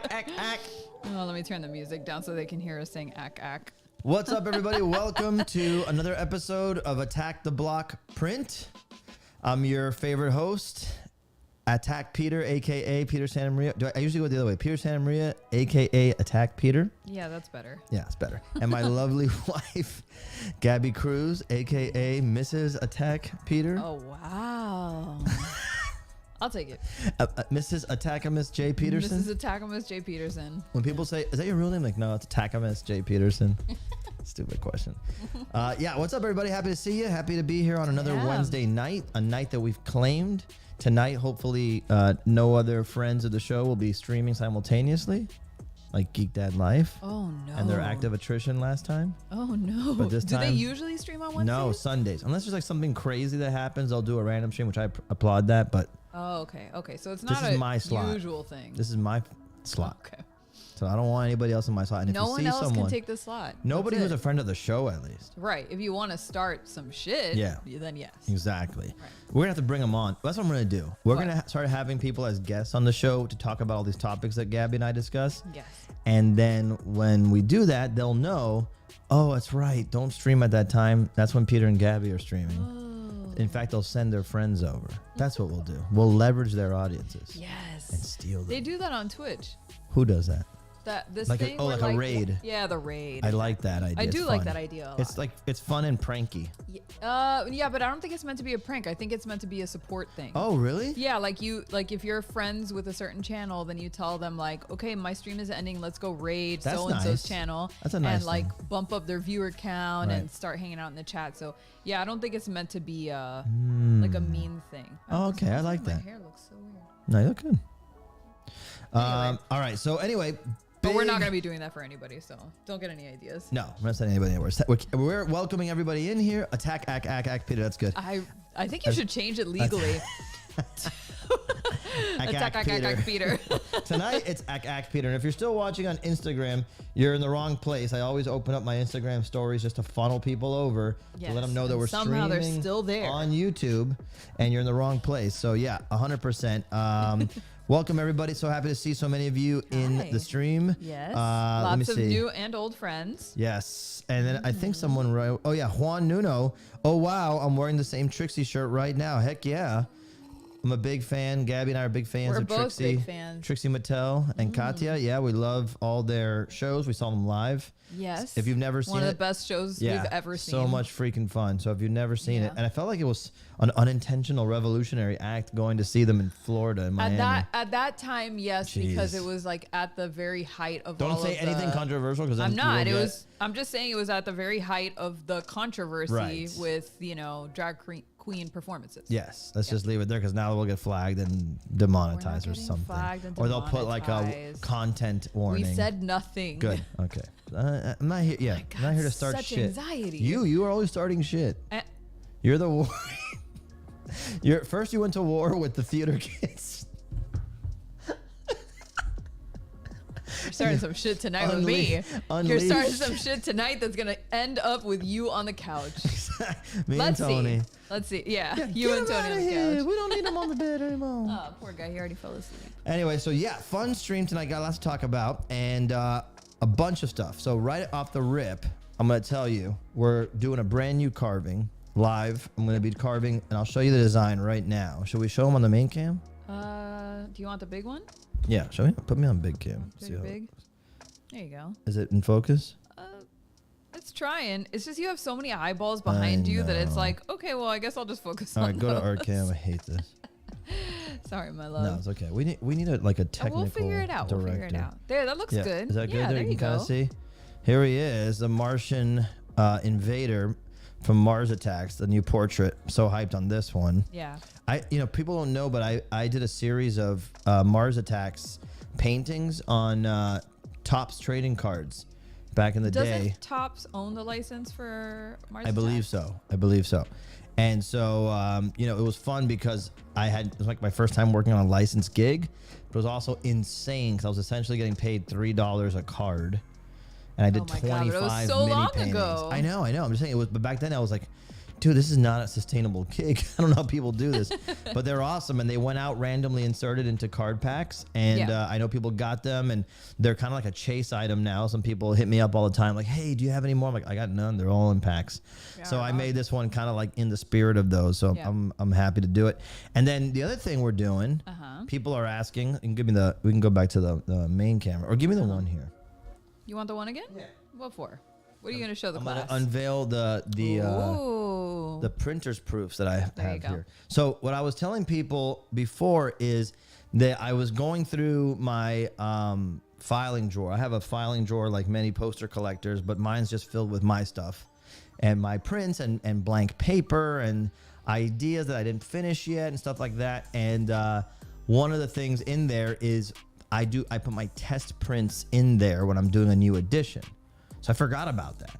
ack. Oh, let me turn the music down so they can hear us saying ack, ack. What's up, everybody? Welcome to another episode of Attack the Block Print. I'm your favorite host, Attack Peter, a.k.a. Peter Santa Maria. I usually go the other way. Peter Santa Maria, a.k.a. Attack Peter. Yeah, that's better. Yeah, it's better. And my lovely wife, Gaby Cruz, a.k.a. Mrs. Attack Peter. Oh, wow. I'll take it. Mrs. Attackamus J. Peterson. Mrs. Attackamus J. Peterson. When people say, is that your real name? Like, no, it's Attackamus J. Peterson. Stupid question. Yeah, what's up, everybody? Happy to see you. Happy to be here on another Wednesday night, a night that we've claimed. Tonight, hopefully, no other friends of the show will be streaming simultaneously, like Geek Dad Life. Oh, no. And their active attrition last time. Oh, no. But this Do time, they usually stream on Wednesdays? No, Sundays. Unless there's like something crazy that happens, they'll do a random stream, which I applaud that. But oh, okay. Okay, so it's not my slot. usual thing. This is my slot. Okay. So I don't want anybody else in my slot. And No if you one see else someone, can take the slot. nobody That's who's it. a friend of the show, at least. Right. If you want to start some shit, Yeah. then yes. Exactly. Right. We're going to have to bring them on. That's what I'm going to do. We're What? going to start having people as guests on the show to talk about all these topics that Gabby and I discuss. Yes. And then when we do that, they'll know, oh, that's right. Don't stream at that time. That's when Peter and Gabby are streaming. Oh. In fact, they'll send their friends over. That's what we'll do. We'll leverage their audiences Yes. and steal them. They do that on Twitch. Who does that? This Like thing a where, raid. Yeah, the raid. I like that idea. I do It's like fun. that idea a lot. It's like, it's fun and pranky. Yeah, but I don't think it's meant to be a prank. I think it's meant to be a support thing. Oh, really? Yeah, like if you're friends with a certain channel, then you tell them like, okay, my stream is ending. Let's go raid That's so and nice. so's channel. That's a nice and like thing. bump up their viewer count Right. and start hanging out in the chat. So yeah, I don't think it's meant to be like a mean thing. Oh, okay, I like that. My hair looks so weird. No, you look good. Anyway. All right. So anyway, But we're not big- gonna be doing that for anybody, so don't get any ideas. No, we're not sending anybody anywhere. We're welcoming everybody in here. Attack, ack, Peter. That's good. I think you should change it legally. Attack, Peter. Tonight it's ack, Peter. And if you're still watching on Instagram, you're in the wrong place. I always open up my Instagram stories just to funnel people over to let them know that and we're somehow streaming they're still there. on YouTube, and you're in the wrong place. So yeah, 100%. Welcome everybody. So happy to see so many of you in Hi. the stream. Yes. Let me Lots of see. new and old friends. Yes. And then I think someone wrote, oh yeah, Juan Nuno. Oh wow, I'm wearing the same Trixie shirt right now. Heck yeah. I'm a big fan. Gabby and I are big fans We're of both Trixie. big fans. Trixie Mattel and Katya. Yeah, we love all their shows. We saw them live. Yes. If you've never seen one of it, the best shows yeah, we've ever seen. so much freaking fun. So if you've never seen it, Yeah. and I felt like it was an unintentional revolutionary act going to see them in Florida, in Miami. At that time, yes, because Jeez. it was like at the very height of Don't all say of anything the, controversial because I'm not. I'm just saying it was at the very height of the controversy Right. with drag queen performances. Yes, let's just leave it there because now we'll get flagged and demonetized or getting something. flagged and Or they'll put like a demonetized. content warning. We said nothing. Good. Okay. I'm not here. Yeah, I'm not here to start such shit. anxiety. You are always starting shit. Eh, You're the war. First you went to war with the theater kids. You're starting some shit tonight with me. You're Unleash. starting some shit tonight that's gonna end up with you on the couch. Me Let's and Tony. see. Let's see. Yeah, you Get and him Tony outta on the here. couch. We don't need him on the bed anymore. Oh, poor guy. He already fell asleep. Anyway, so yeah, fun stream tonight. Got lots to talk about and a bunch of stuff. So right off the rip, I'm going to tell you, we're doing a brand new carving live. I'm going to be carving, and I'll show you the design right now. Should we show them on the main cam? Do you want the big one? Yeah, show me. Put me on big cam. See how- Big. There you go. Is it in focus? It's trying. It's just you have so many eyeballs behind you that it's know. like, okay, well, I guess I'll just focus All on right, go to our those. cam. I hate this. Sorry, my love. No, it's okay. We need a technical We'll figure it out. director. We'll figure it out. There, that looks Yeah. good. Is that good? Yeah, there you can kinda go. see. Here he is, the Martian invader from Mars Attacks, the new portrait. I'm so hyped on this one. Yeah. People don't know, but I did a series of Mars Attacks paintings on Topps trading cards back in the day. Doesn't Topps own the license for Mars I believe Attacks? so. I believe so. And so, it was fun because it was like my first time working on a licensed gig, but it was also insane because I was essentially getting paid $3 a card. And I did Oh my 25 God, but it was so mini long paintings. ago. I know. I'm just saying it was, but back then I was like like, dude, this is not a sustainable gig. I don't know how people do this, but they're awesome. And they went out randomly inserted into card packs. And I know people got them, and they're kind of like a chase item now. Some people hit me up all the time like, hey, do you have any more? I'm like, I got none. They're all in packs. Yeah, so I made this one kind of like in the spirit of those. So I'm happy to do it. And then the other thing we're doing, people are asking, and we can go back to the main camera, or give me the one here. You want the one again? Yeah. What for? What are you going to show the class? I'm going to unveil the printer's proofs that I have here. So what I was telling people before is that I was going through my filing drawer. I have a filing drawer like many poster collectors, but mine's just filled with my stuff and my prints and blank paper and ideas that I didn't finish yet and stuff like that. And one of the things in there is I put my test prints in there when I'm doing a new edition. So I forgot about that.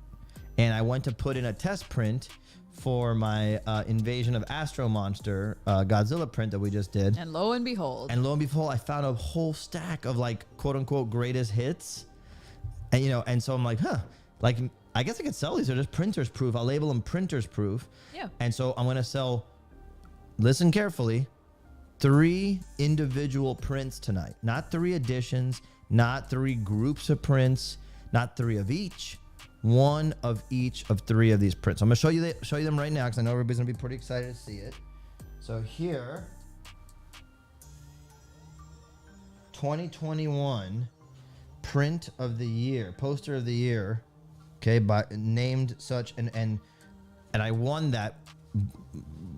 And I went to put in a test print for my Invasion of Astro Monster Godzilla print that we just did. And lo and behold, I found a whole stack of like quote unquote greatest hits. And and so I'm like, like I guess I could sell these. They're just printers proof. I'll label them printers proof. Yeah. And so I'm gonna sell, listen carefully, 3 individual prints tonight. Not 3 editions, not 3 groups of prints. Not 3 of each, 1 of each of 3 of these prints. So I'm gonna show you them right now because I know everybody's gonna be pretty excited to see it. So here, 2021 print of the year, poster of the year, okay, named such, and I won that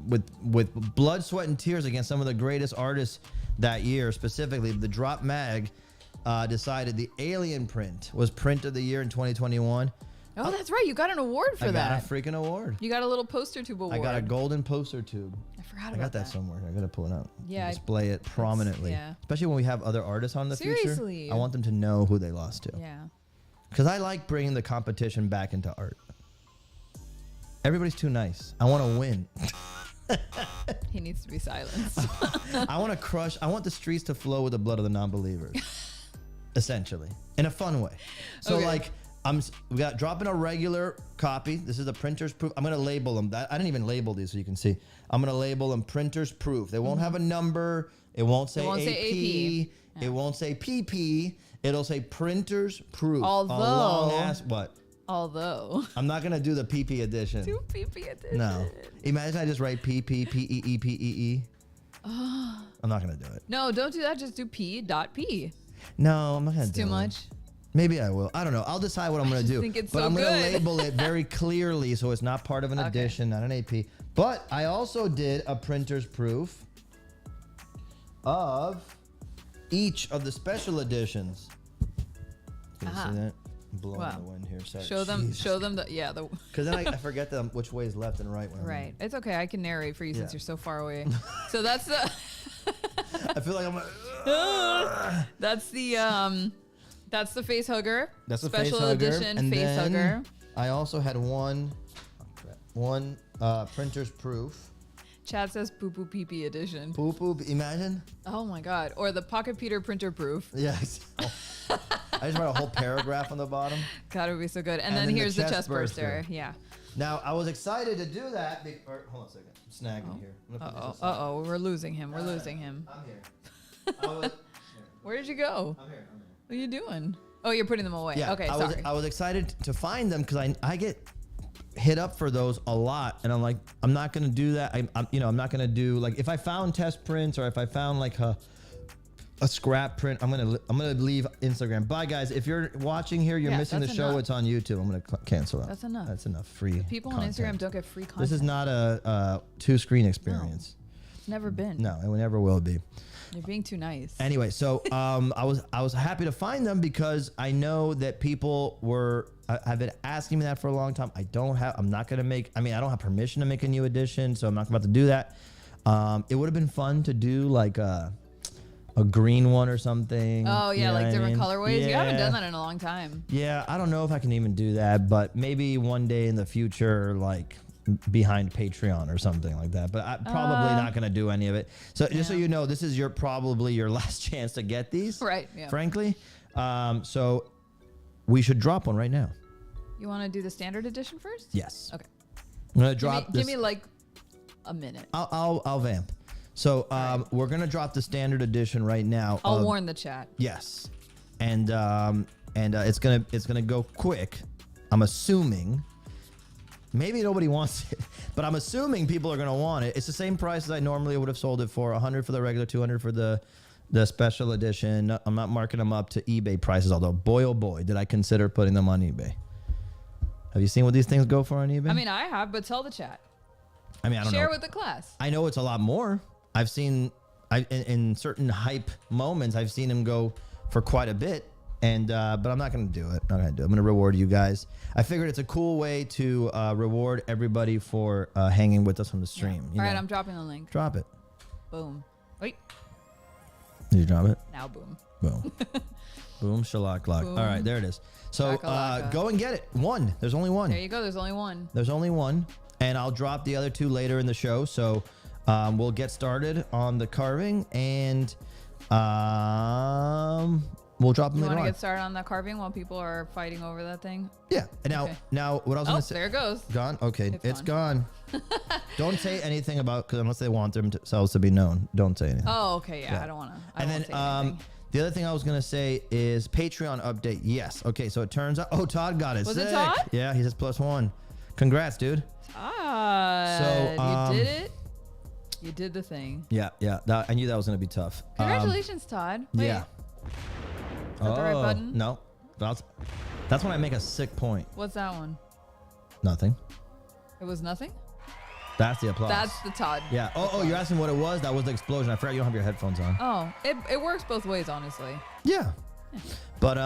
with blood, sweat, and tears against some of the greatest artists that year. Specifically, the Drop Mag. Decided the Alien print was print of the year in 2021. Oh, that's right. You got an award for that. I got a freaking award. You got a little poster tube award. I got a golden poster tube. I forgot about that. I got that somewhere. I got to pull it out. Yeah. Display it prominently. Yeah. Especially when we have other artists on the future. I want them to know who they lost to. Yeah. Because I like bringing the competition back into art. Everybody's too nice. I want to win. He needs to be silenced. I want the streets to flow with the blood of the non-believers. Essentially, in a fun way. So like we got dropping a regular copy. This is the printer's proof. I'm gonna label them. I didn't even label these so you can see. I'm gonna label them printer's proof. They won't have a number. It won't say AP. It won't say PP. It'll say printer's proof. Although I'm not gonna do the PP edition. Do PP edition. No. Imagine I just write PP PEE. I'm not gonna do it. No, don't do that. Just do P.P. No, I'm not gonna do it. It's too much. Maybe I will. I don't know. I'll decide what I'm gonna do. But I'm gonna label it very clearly so it's not part of an edition, not an AP. But I also did a printer's proof of each of the special editions. Can you see that? I'm blowing the wind here. Sorry. Show them the because then I forget which way is left and right. Right. It's okay. I can narrate for you since you're so far away. So that's the. I feel like I'm like. That's the face hugger. That's the special face hugger. edition And face hugger. I also had one printer's proof. Chad says poo poo pee pee edition. Poo poo, imagine. Oh my god. Or the Pocket Peter printer proof. Yes. I just wrote a whole paragraph on the bottom. God, it would be so good. And then here's the chest burster. Yeah. Now, I was excited to do that. Hold on a second. I'm snagging here. Uh-oh. We're losing him. We're losing him. I'm here. Where did you go? I'm here. What are you doing? Oh, you're putting them away. Yeah, okay, sorry. I was excited to find them because I get hit up for those a lot, and I'm like, I'm not gonna do that. I'm not gonna do like if I found test prints or if I found like a scrap print. I'm gonna leave Instagram. Bye guys. If you're watching here, you're missing the show. Enough. It's on YouTube. I'm gonna cancel that. That's enough. That's enough free. People content. on Instagram don't get free content. This is not a 2-screen experience. No, never been. No, it never will be. You're being too nice. Anyway, so I was happy to find them because I know that people have been asking me that for a long time. I don't have permission to make a new edition, so I'm not about to do that. It would have been fun to do like a green one or something. Oh yeah, like different colorways. Yeah. You haven't done that in a long time. Yeah, I don't know if I can even do that, but maybe one day in the future, like behind Patreon or something like that. But I'm probably not going to do any of it. So just so you know, this is probably your last chance to get these. Right. Yeah. Frankly, so we should drop one right now. You want to do the standard edition first? Yes. Okay. I'm gonna drop this. Give me like a minute. I'll vamp. So we're gonna drop the standard edition right now. I'll warn the chat. Yes, and it's gonna go quick. I'm assuming. Maybe nobody wants it, but I'm assuming people are gonna want it. It's the same price as I normally would have sold it for: 100 for the regular, 200 for the special edition. I'm not marking them up to eBay prices, although boy oh boy did I consider putting them on eBay. Have you seen what these things go for on eBay? I mean, I have, but tell the chat. I mean, I don't know. Share with the class. I know it's a lot more. I've seen, in certain hype moments, I've seen them go for quite a bit. And but I'm not gonna do it. I'm gonna reward you guys. I figured it's a cool way to reward everybody for hanging with us on the stream. Yeah. All right, I'm dropping the link. Drop it. Boom. Wait. Did you drop it? Now boom. Boom. Boom. Shalak lock. All right, there it is. So go and get it. One. There's only one. There you go. There's only one. There's only one, and I'll drop the other two later in the show. So we'll get started on the carving and. We'll drop them later on. You want to get started on that carving while people are fighting over that thing? Yeah. And now what I was going to say. There it goes. Gone? Okay. It's gone. Don't say anything about, because unless they want themselves to be known, don't say anything. Oh, okay. Yeah. I don't want to. And then the other thing I was going to say is Patreon update. Yes. Okay. So it turns out, Todd got it. Was Sick. it Todd? Yeah. He says +1. Congrats, dude. Todd. You did it. You did the thing. Yeah. Yeah. I knew that was going to be tough. Congratulations, Todd. Wait. Yeah. Is that the right button? No. That's when I make a sick point. What's that one? Nothing. It was nothing? That's the applause. That's the Todd. Yeah. Oh, you're asking what it was? That was the explosion. I forgot you don't have your headphones on. Oh, it works both ways, honestly. Yeah. But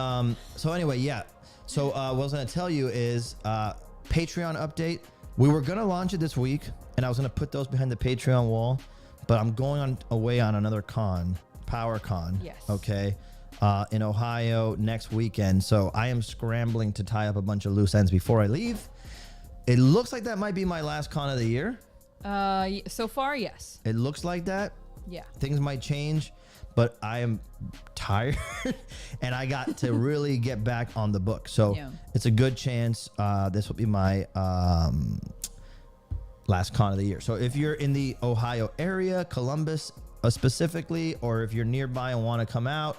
so anyway, yeah. So what I was gonna tell you is Patreon update. We were gonna launch it this week, and I was gonna put those behind the Patreon wall, but I'm going away on another con, PowerCon. Yes. Okay. In Ohio next weekend. So I am scrambling to tie up a bunch of loose ends before I leave. It looks like that might be my last con of the year. So far, yes. It looks like that. Yeah. Things might change, but I am tired and I got to really get back on the book. So it's a good chance this will be my last con of the year. So if you're in the Ohio area, Columbus specifically, or if you're nearby and want to come out,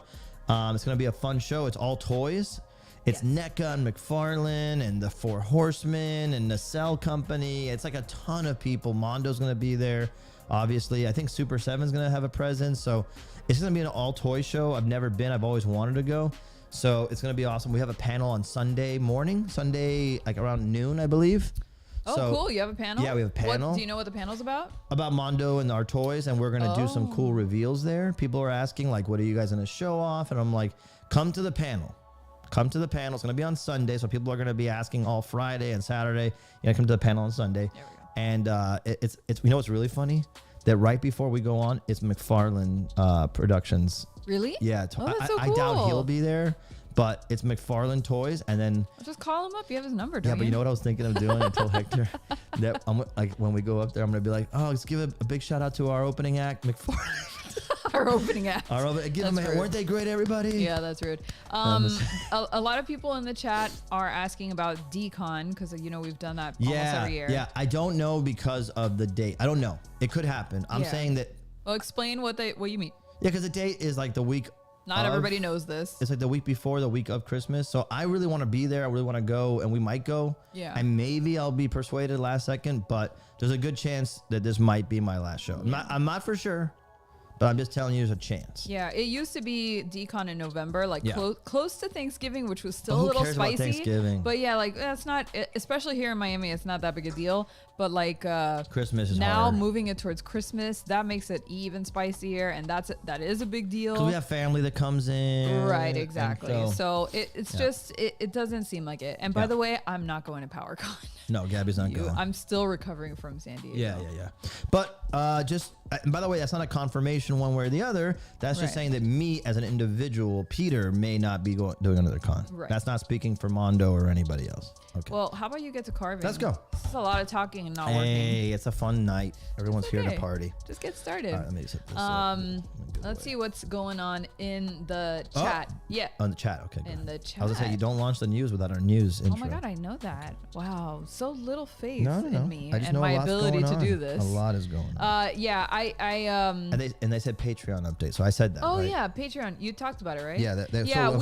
it's going to be a fun show. It's all toys. It's NECA and McFarlane and the Four Horsemen and the Cell Company. It's like a ton of people. Mondo's going to be there, obviously. I think Super 7's going to have a presence. So it's going to be an all-toy show. I've never been. I've always wanted to go. So it's going to be awesome. We have a panel on Sunday morning. Sunday, like around noon, I believe. Oh, so, cool. You have a panel? Yeah, we have a panel. Do you know what the panel's about? About Mondo and our toys, and we're going to do some cool reveals there. People are asking, like, what are you guys going to show off? And I'm like, come to the panel. Come to the panel. It's going to be on Sunday, so people are going to be asking all Friday and Saturday. You got to come to the panel on Sunday. There we go. And it's you know what's really funny? That right before we go on, it's McFarlane Productions. Really? Yeah. That's so cool. I doubt he'll be there. But it's McFarlane Toys, and then just call him up. You have his number, don't you? Yeah, but you know what I was thinking of doing? I told Hector that I'm like, when we go up there, I'm gonna be like, oh, let's give a big shout out to our opening act, McFarlane. Our opening act. Give them a, weren't they great, everybody? Yeah, that's rude. A lot of people in the chat are asking about Decon because we've done that almost every year. Yeah, I don't know because of the date. I don't know. It could happen. I'm saying that. Well, explain what you mean. Yeah, because the date is like the week. Not everybody knows this. It's like the week before, the week of Christmas. So I really want to be there. I really want to go, and we might go. Yeah. And maybe I'll be persuaded last second, but there's a good chance that this might be my last show. Yeah. I'm not for sure, but I'm just telling you there's a chance. Yeah, it used to be Decon in November, like close to Thanksgiving, which was still Who a little cares about spicy. Thanksgiving? But yeah, like that's not, especially here in Miami, it's not that big a deal. But like Christmas is now hard. moving it towards Christmas, that makes it even spicier, and that is a big deal. Because we have family that comes in. Right, exactly. So it's just it doesn't seem like it. And by the way, I'm not going to PowerCon. No, Gabby's not going. I'm still recovering from San Diego. Yeah. But and by the way, that's not a confirmation one way or the other. That's just saying that me as an individual, Peter, may not be doing another con. Right. That's not speaking for Mondo or anybody else. Okay. Well, how about you get to carving? Let's go. This is a lot of talking talking and not working. Hey, it's a fun night. Everyone's here to Okay. party. Just get started. All right, let me set this up. Let's see what's going on in the Oh. chat. Yeah. On the chat, okay. In good. the I chat. was gonna say you don't launch the news without our news intro. Oh my god, I know that. Wow, so little faith No. in me I just and know my a lot's ability going to on. do this. A lot is going on. Yeah, And they said Patreon update, so I said that. Oh right? yeah, Patreon. You talked about it, right? Yeah, yeah. so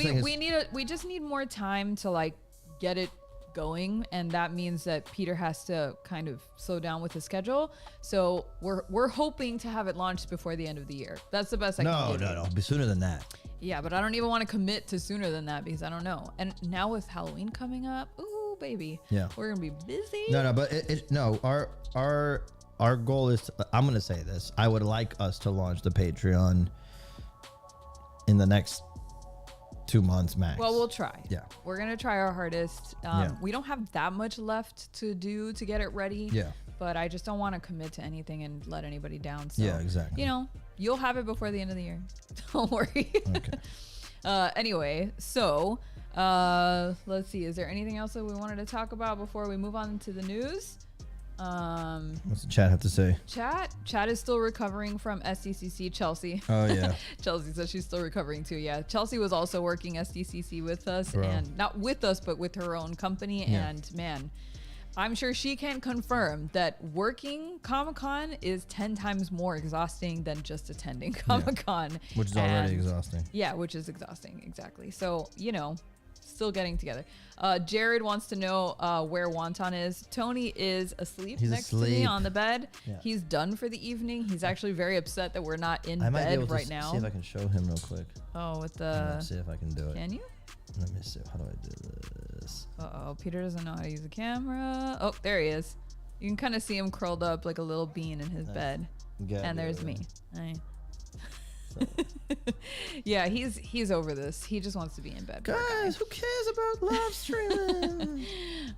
We just need more time to like get it going, and that means that Peter has to kind of slow down with his schedule. So we're hoping to have it launched before the end of the year. That's the best I can do. No, be sooner than that. Yeah, but I don't even want to commit to sooner than that because I don't know. And now with Halloween coming up, ooh baby, Yeah, we're gonna be busy. No, but our goal is. I'm gonna say this. I would like us to launch the Patreon in the next 2 months max. Well, we'll try. Yeah. We're going to try our hardest. Yeah. We don't have that much left to do to get it ready. Yeah. But I just don't want to commit to anything and let anybody down. So, Yeah, exactly. You know, you'll have it before the end of the year. Don't worry. Okay. Anyway, so let's see. Is there anything else that we wanted to talk about before we move on to the news? What's the chat have to say? Chat is still recovering from SDCC. Chelsea. Oh yeah. Chelsea says she's still recovering too. Yeah. Chelsea was also working SDCC with us, Bro. and not with us, but with her own company. Yeah. And man, I'm sure she can confirm that working Comic-Con is 10 times more exhausting than just attending Comic-Con. Which is already exhausting. Yeah, which is exhausting. Exactly. So, you know, still getting together. Jared wants to know where Wonton is. Tony is asleep next to me on the bed. Yeah. He's done for the evening. He's actually very upset that we're not in I might be able bed to right now. see if I can show him real quick. Oh, with Let's see if I can do it. can you? Let me see. How do I do this? Uh-oh, Peter doesn't know how to use the camera. Oh, there he is. You can kind of see him curled up like a little bean in his bed. And there's me. Hi. So. Yeah, he's over this. He just wants to be in bed. Guys, who cares about live streaming?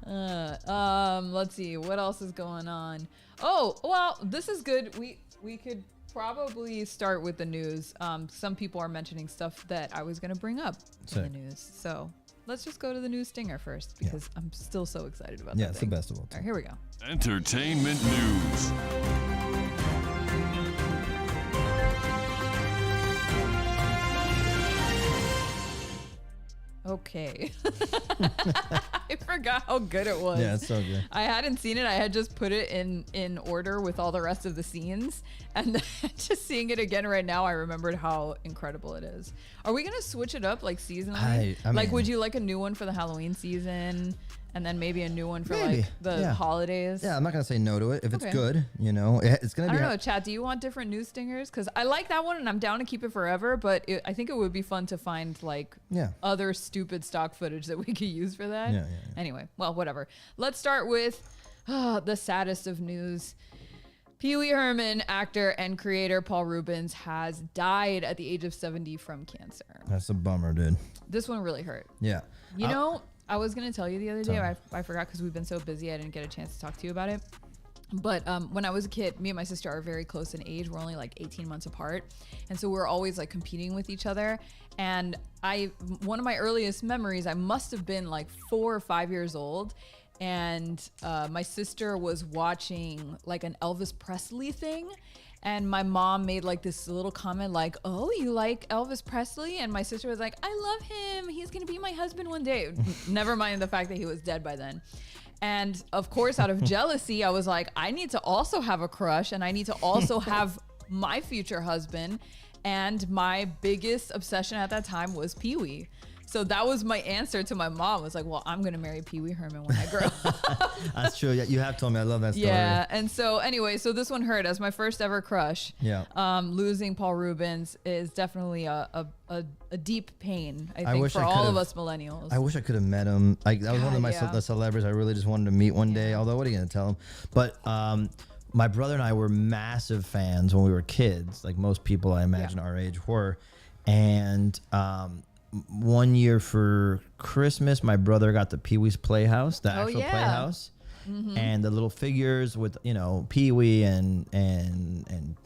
Let's see what else is going on. Oh, well, this is good. We could probably start with the news. Some people are mentioning stuff that I was gonna bring up in the news. So let's just go to the news stinger first because I'm still so excited about that. Yeah, it's the best of all All time. right, here we go. Entertainment news. Okay. I forgot how good it was. Yeah, it's so good. I hadn't seen it. I had just put it in order with all the rest of the scenes. And just seeing it again right now, I remembered how incredible it is. Are we going to switch it up like seasonally? I like, mean, would you like a new one for the Halloween season? And then maybe a new one for Maybe, like the yeah. holidays? Yeah, I'm not gonna say no to it if it's Okay. good. You know, it's gonna I be. don't know, Chad, do you want different news stingers? Because I like that one and I'm down to keep it forever, but I think it would be fun to find like Yeah. other stupid stock footage that we could use for that. Yeah. Anyway, well, whatever. Let's start with the saddest of news. Pee Wee Herman, actor and creator Paul Reubens, has died at the age of 70 from cancer. That's a bummer, dude. This one really hurt. Yeah. You know, I was going to tell you the other day, Tell me. I forgot because we've been so busy, I didn't get a chance to talk to you about it. But when I was a kid, me and my sister are very close in age. We're only like 18 months apart. And so we're always like competing with each other. And one of my earliest memories, I must have been like 4 or 5 years old. And my sister was watching like an Elvis Presley thing. And my mom made like this little comment like, oh, you like Elvis Presley? And my sister was like, I love him. He's going to be my husband one day. Never mind the fact that he was dead by then. And of course, out of jealousy, I was like, I need to also have a crush and I need to also have my future husband. And my biggest obsession at that time was Pee Wee. So that was my answer to my mom. Was like, well, I'm going to marry Pee Wee Herman when I grow up. That's true. Yeah, you have told me. I love that story. Yeah. And so anyway, so this one hurt as my first ever crush. Yeah. Losing Paul Reubens is definitely a deep pain, I I think, wish for I all of could've- us millennials. I wish I could have met him. Like that was one of my Yeah. the celebrities I really just wanted to meet one day. Although, what are you gonna tell him? But my brother and I were massive fans when we were kids. Like most people, I imagine our age were. And one year for Christmas, my brother got the Pee Wee's Playhouse, the actual yeah. Playhouse. And the little figures with Pee Wee and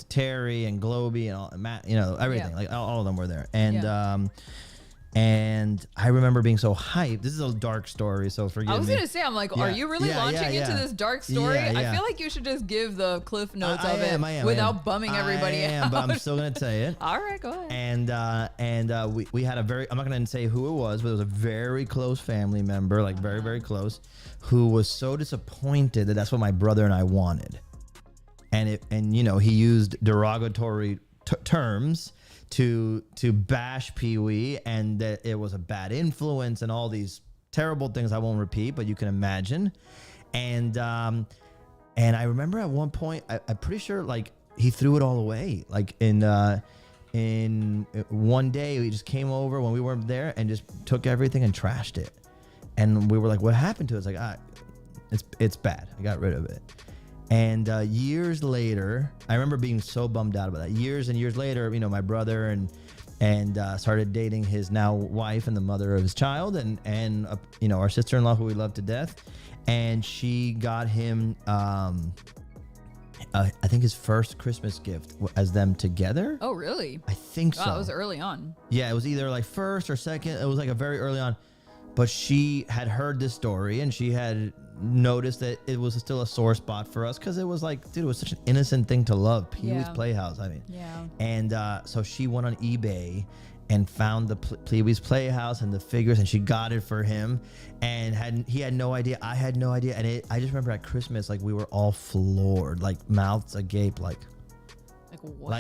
Terry and Globy and all Matt, everything, like all of them were there. And And I remember being so hyped. This is a dark story, so forgive me. I was gonna say, I'm like, are you really launching into this dark story? Yeah. I feel like you should just give the cliff notes of it I am, without bumming everybody out. But I'm still gonna tell you. All right, go ahead. And we had a very, I'm not gonna say who it was, but it was a very close family member, like very, very close, who was so disappointed that that's what my brother and I wanted. And you know, he used derogatory terms to bash Pee-wee, and that it was a bad influence and all these terrible things I won't repeat, but you can imagine. And I remember at one point, I'm pretty sure like he threw it all away. Like in one day, he just came over when we weren't there and just took everything and trashed it. And we were like, what happened to it? It's like, it's bad. I got rid of it. And years later, I remember being so bummed out about that. Years and years later, you know, my brother and started dating his now wife and the mother of his child, and you know, our sister-in-law, who we love to death, and she got him, I think his first Christmas gift as them together. Oh, really? I think so. Wow, it was early on. Yeah, it was either like first or second. It was like a very early on. But she had heard this story and she had noticed that it was still a sore spot for us because it was like, dude, it was such an innocent thing to love. Pee-wee's Playhouse, I mean. Yeah. And so she went on eBay and found the Pee-wee's Playhouse and the figures, and she got it for him. And he had no idea. I had no idea. And I just remember at Christmas, like we were all floored, like mouths agape, like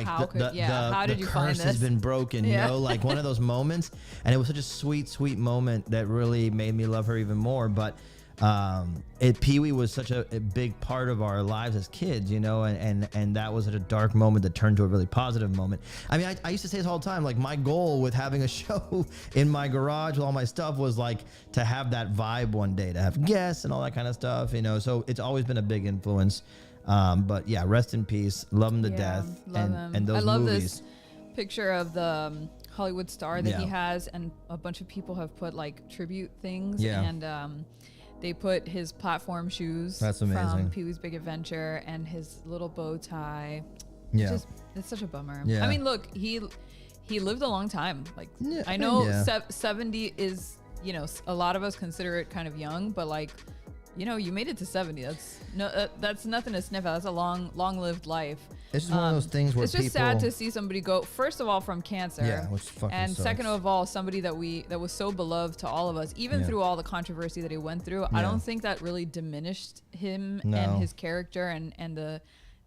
how did you find this? The curse has been broken, you know, like one of those moments. And it was such a sweet, sweet moment that really made me love her even more. But Pee-wee was such a big part of our lives as kids, you know, and that was at a dark moment that turned to a really positive moment. I mean, I used to say this all the time, like my goal with having a show in my garage with all my stuff was like to have that vibe one day, to have guests and all that kind of stuff, you know, so it's always been a big influence. But yeah, rest in peace. Love him to death. Love him. And those I love movies. this picture of the Hollywood star that he has, and a bunch of people have put like tribute things. Yeah. And they put his platform shoes from Pee-wee's Big Adventure and his little bow tie. Yeah. It's such a bummer. Yeah. I mean, look, he lived a long time. Like, I know 70 is, you know, a lot of us consider it kind of young, but like, you know, you made it to 70. That's nothing to sniff at. That's a long-lived life. It's just one of those things where it's just sad to see somebody go, first of all, from cancer. Yeah, which fucking and sucks. Second of all, somebody that was so beloved to all of us, even through all the controversy that he went through. I don't think that really diminished him and his character and the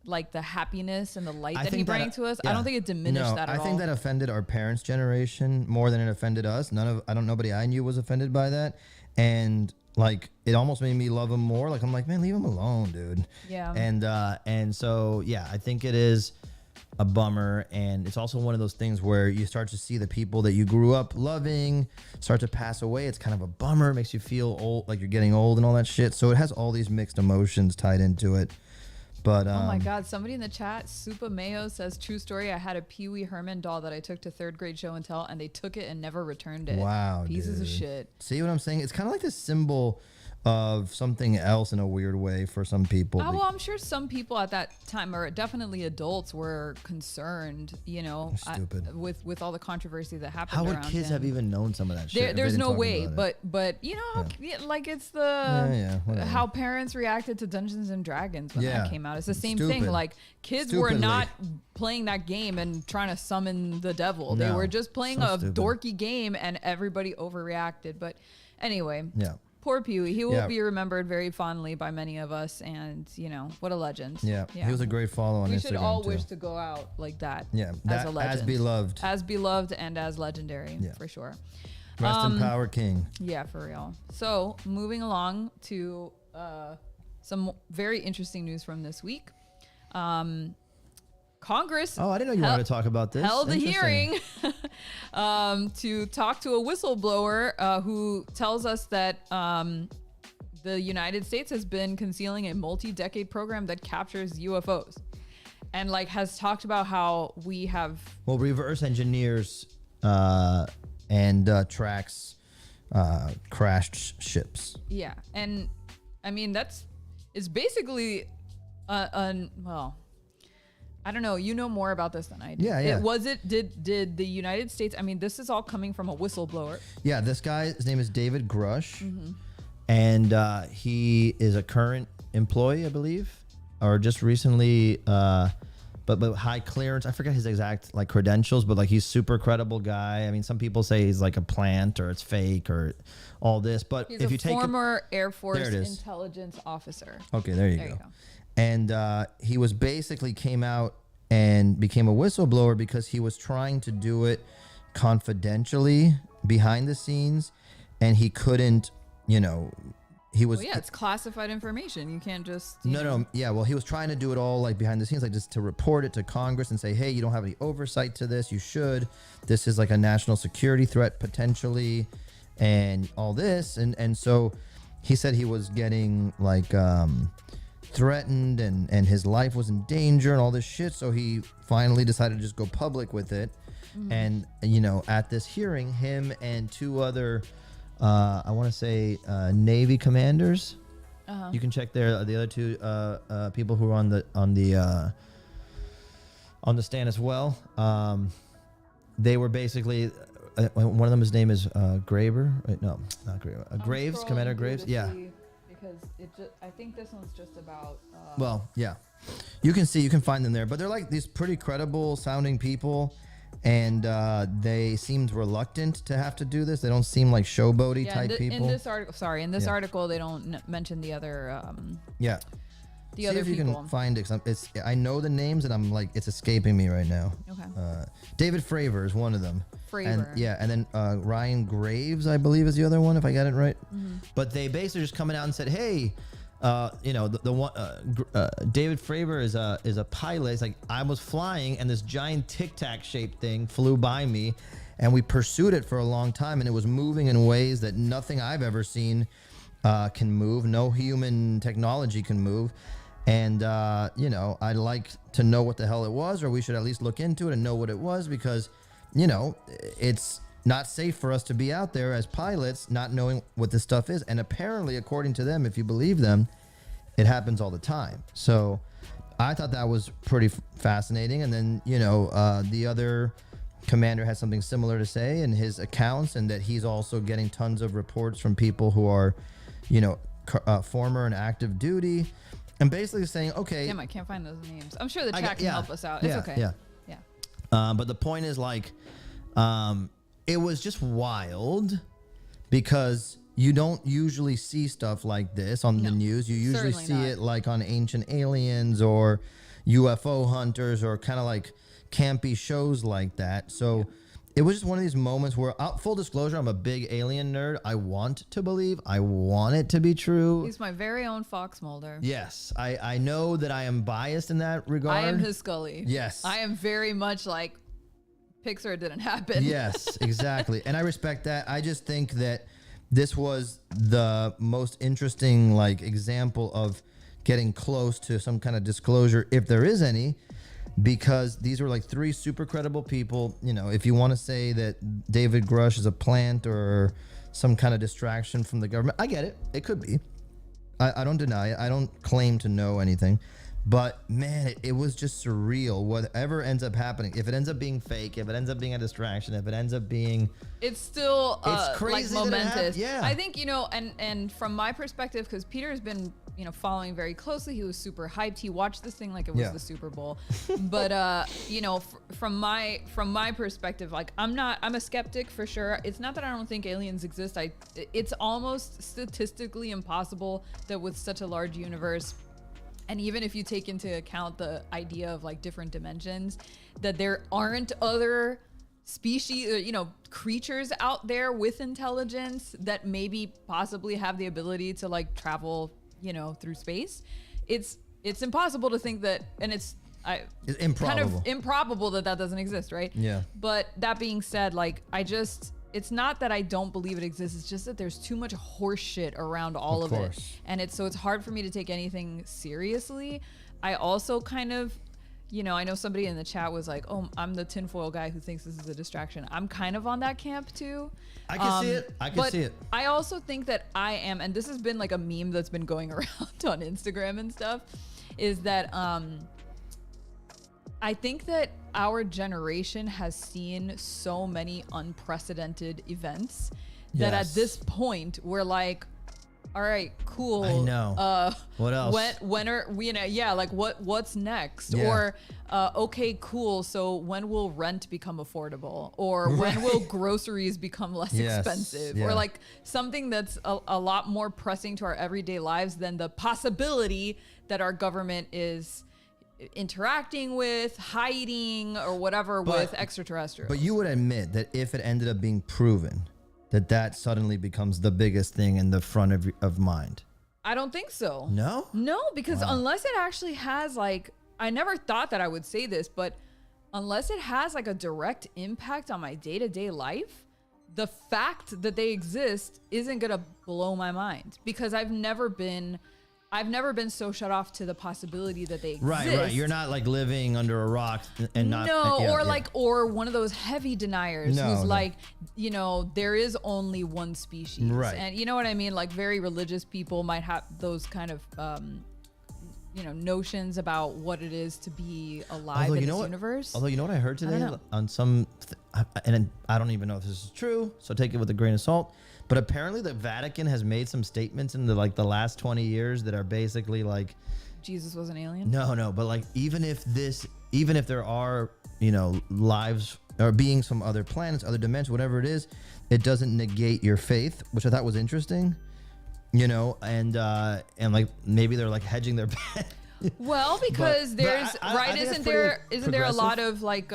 like the happiness and the light that he brought to us. I don't think it diminished that at all. I think that offended our parents' generation more than it offended us. Nobody I knew was offended by that. And like it almost made me love him more. Like I'm like, man, leave him alone, dude. Yeah. And so yeah, I think it is a bummer, and it's also one of those things where you start to see the people that you grew up loving start to pass away. It's kind of a bummer. It makes you feel old, like you're getting old and all that shit. So it has all these mixed emotions tied into it. But oh my God, somebody in the chat, Supa Mayo says, true story. I had a Pee-wee Herman doll that I took to third grade show and tell, and they took it and never returned it. Wow, pieces of shit. See what I'm saying? It's kind of like this symbol of something else in a weird way for some people. Oh, well, I'm sure some people at that time, or definitely adults, were concerned, you know, with all the controversy that happened. How would kids have even known some of that shit? There's no way, but you know, like it's the how parents reacted to Dungeons and Dragons when that came out. It's the same thing. Like kids were not playing that game and trying to summon the devil. They were just playing a dorky game, and everybody overreacted. But anyway, poor Pee-wee. He will be remembered very fondly by many of us, and you know, what a legend. Yeah. He was a great follow on Instagram. We should all wish to go out like that. Yeah, as a legend, as beloved and as legendary, for sure. Rest in power, King. Yeah, for real. So moving along to some very interesting news from this week. Congress. Oh, I didn't know you wanted to talk about this. Held a hearing to talk to a whistleblower who tells us that the United States has been concealing a multi-decade program that captures UFOs, and like has talked about how we have reverse engineers and tracks crashed ships. Yeah, and I mean it's basically I don't know. You know more about this than I do. Yeah. Did the United States? I mean, this is all coming from a whistleblower. Yeah, this guy, his name is David Grush, and he is a current employee, I believe, or just recently, but high clearance. I forget his exact like credentials, but like he's super credible guy. I mean, some people say he's like a plant or it's fake or all this, but He's if a you take former Air Force intelligence officer. Okay, there you go. And he was basically came out and became a whistleblower because he was trying to do it confidentially behind the scenes, and he couldn't, he was. Well, yeah, it's classified information. You can't just. Yeah, well, he was trying to do it all like behind the scenes, like just to report it to Congress and say, hey, you don't have any oversight to this. You should. This is like a national security threat potentially, and all this. And so he said he was getting like threatened and his life was in danger and all this shit. So he finally decided to just go public with it. And, at this hearing, him and two other, I want to say, Navy commanders. You can check there. The other two people who are on the stand as well. They were basically one of them. His name is Graber. No, not Graber. Graves, Commander Graves. Yeah. Because I think this one's just about. Well, yeah, you can find them there, but they're like these pretty credible sounding people. And they seemed reluctant to have to do this. They don't seem like showboaty type people. In this article, they don't mention the other. The other if you people. can find it. I know the names, and I'm like, it's escaping me right now. Okay. David Fravor is one of them. Fravor. And then Ryan Graves, I believe, is the other one, if I got it right. But they basically just coming out and said, hey. The one David Fravor is a pilot. It's like I was flying and this giant Tic Tac shaped thing flew by me, and we pursued it for a long time, and it was moving in ways that nothing I've ever seen can move. No human technology can move, and I'd like to know what the hell it was, or we should at least look into it and know what it was, because it's not safe for us to be out there as pilots not knowing what this stuff is. And apparently, according to them, if you believe them, it happens all the time. So I thought that was pretty fascinating. And then, the other commander had something similar to say in his accounts, and that he's also getting tons of reports from people who are, former and active duty, and basically saying, okay. Damn, I can't find those names. I'm sure the chat can help us out. It's okay. Yeah. But the point is it was just wild because you don't usually see stuff like this on the news. You usually see it like on Ancient Aliens or UFO Hunters or kind of like campy shows like that. So it was just one of these moments where, full disclosure, I'm a big alien nerd. I want to believe. I want it to be true. He's my very own Fox Mulder. Yes. I know that I am biased in that regard. I am his Scully. Yes. I am very much like, Pixar didn't happen. Yes, exactly. And I respect that. I just think that this was the most interesting example of getting close to some kind of disclosure, if there is any, because these were three super credible people. If you want to say that David Grush is a plant or some kind of distraction from the government, I get it. It could be. I don't deny it. I don't claim to know anything. But man, it was just surreal. Whatever ends up happening, if it ends up being fake, if it ends up being a distraction, if it ends up being, it's still it's crazy momentous. Yeah, I think and from my perspective, because Peter's been following very closely. He was super hyped. He watched this thing like it was the Super Bowl. But from my perspective, I'm a skeptic for sure. It's not that I don't think aliens exist. It's almost statistically impossible that with such a large universe. And even if you take into account the idea of different dimensions, that there aren't other species, creatures out there with intelligence that maybe possibly have the ability to travel, through space. It's impossible to think that, and it's improbable. Kind of improbable that doesn't exist, right? Yeah. But that being said, it's not that I don't believe it exists. It's just that there's too much horse shit around all of it. And it's hard for me to take anything seriously. I also kind of, I know somebody in the chat was like, oh, I'm the tinfoil guy who thinks this is a distraction. I'm kind of on that camp too. I can see it. I can see it. I also think that I am, and this has been a meme that's been going around on Instagram and stuff, is that I think that our generation has seen so many unprecedented events that at this point we're like, all right, cool. I know. What else? When are we? Like what's next? Yeah. Or okay, cool. So when will rent become affordable? Or when will groceries become less expensive? Yeah. Or like something that's a lot more pressing to our everyday lives than the possibility that our government is interacting with, hiding, or whatever with extraterrestrials. But you would admit that if it ended up being proven, that suddenly becomes the biggest thing in the front of mind. I don't think so. No? No, because unless it actually has like, I never thought that I would say this, but unless it has like a direct impact on my day-to-day life, the fact that they exist isn't gonna blow my mind, because I've never been so shut off to the possibility that they exist. Right. You're not like living under a rock and not. Or one of those heavy deniers who's like, there is only one species. Right. And you know what I mean? Like very religious people might have those kind of, notions about what it is to be alive in this universe. Although, you know what I heard today on some, and I don't even know if this is true, so take it with a grain of salt. But apparently the Vatican has made some statements in the last 20 years that are basically like, Jesus was an alien? No, but like even if there are, lives or beings from other planets, other dimensions, whatever it is, it doesn't negate your faith, which I thought was interesting. And like maybe they're like hedging their bet. Well, because isn't there a lot of like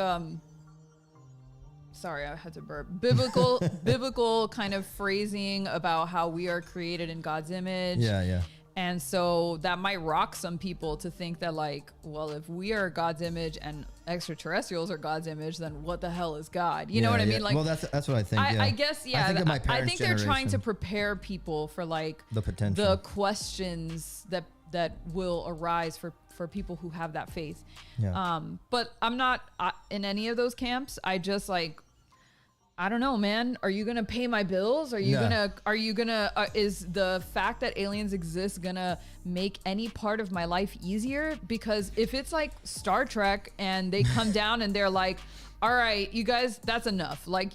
sorry, I had to burp. Biblical kind of phrasing about how we are created in God's image. Yeah. And so that might rock some people to think that like, well, if we are God's image and extraterrestrials are God's image, then what the hell is God? You know what I mean? Like, well, that's what I think. I guess, I think of my parents' I think they're trying to generation. prepare people for like The potential. the questions that will arise for people who have that faith. Yeah. But I'm not in any of those camps. I just like, I don't know, man. Are you gonna pay my bills? Are you gonna? Is the fact that aliens exist gonna make any part of my life easier? Because if it's like Star Trek and they come down and they're like, all right, you guys, that's enough. Like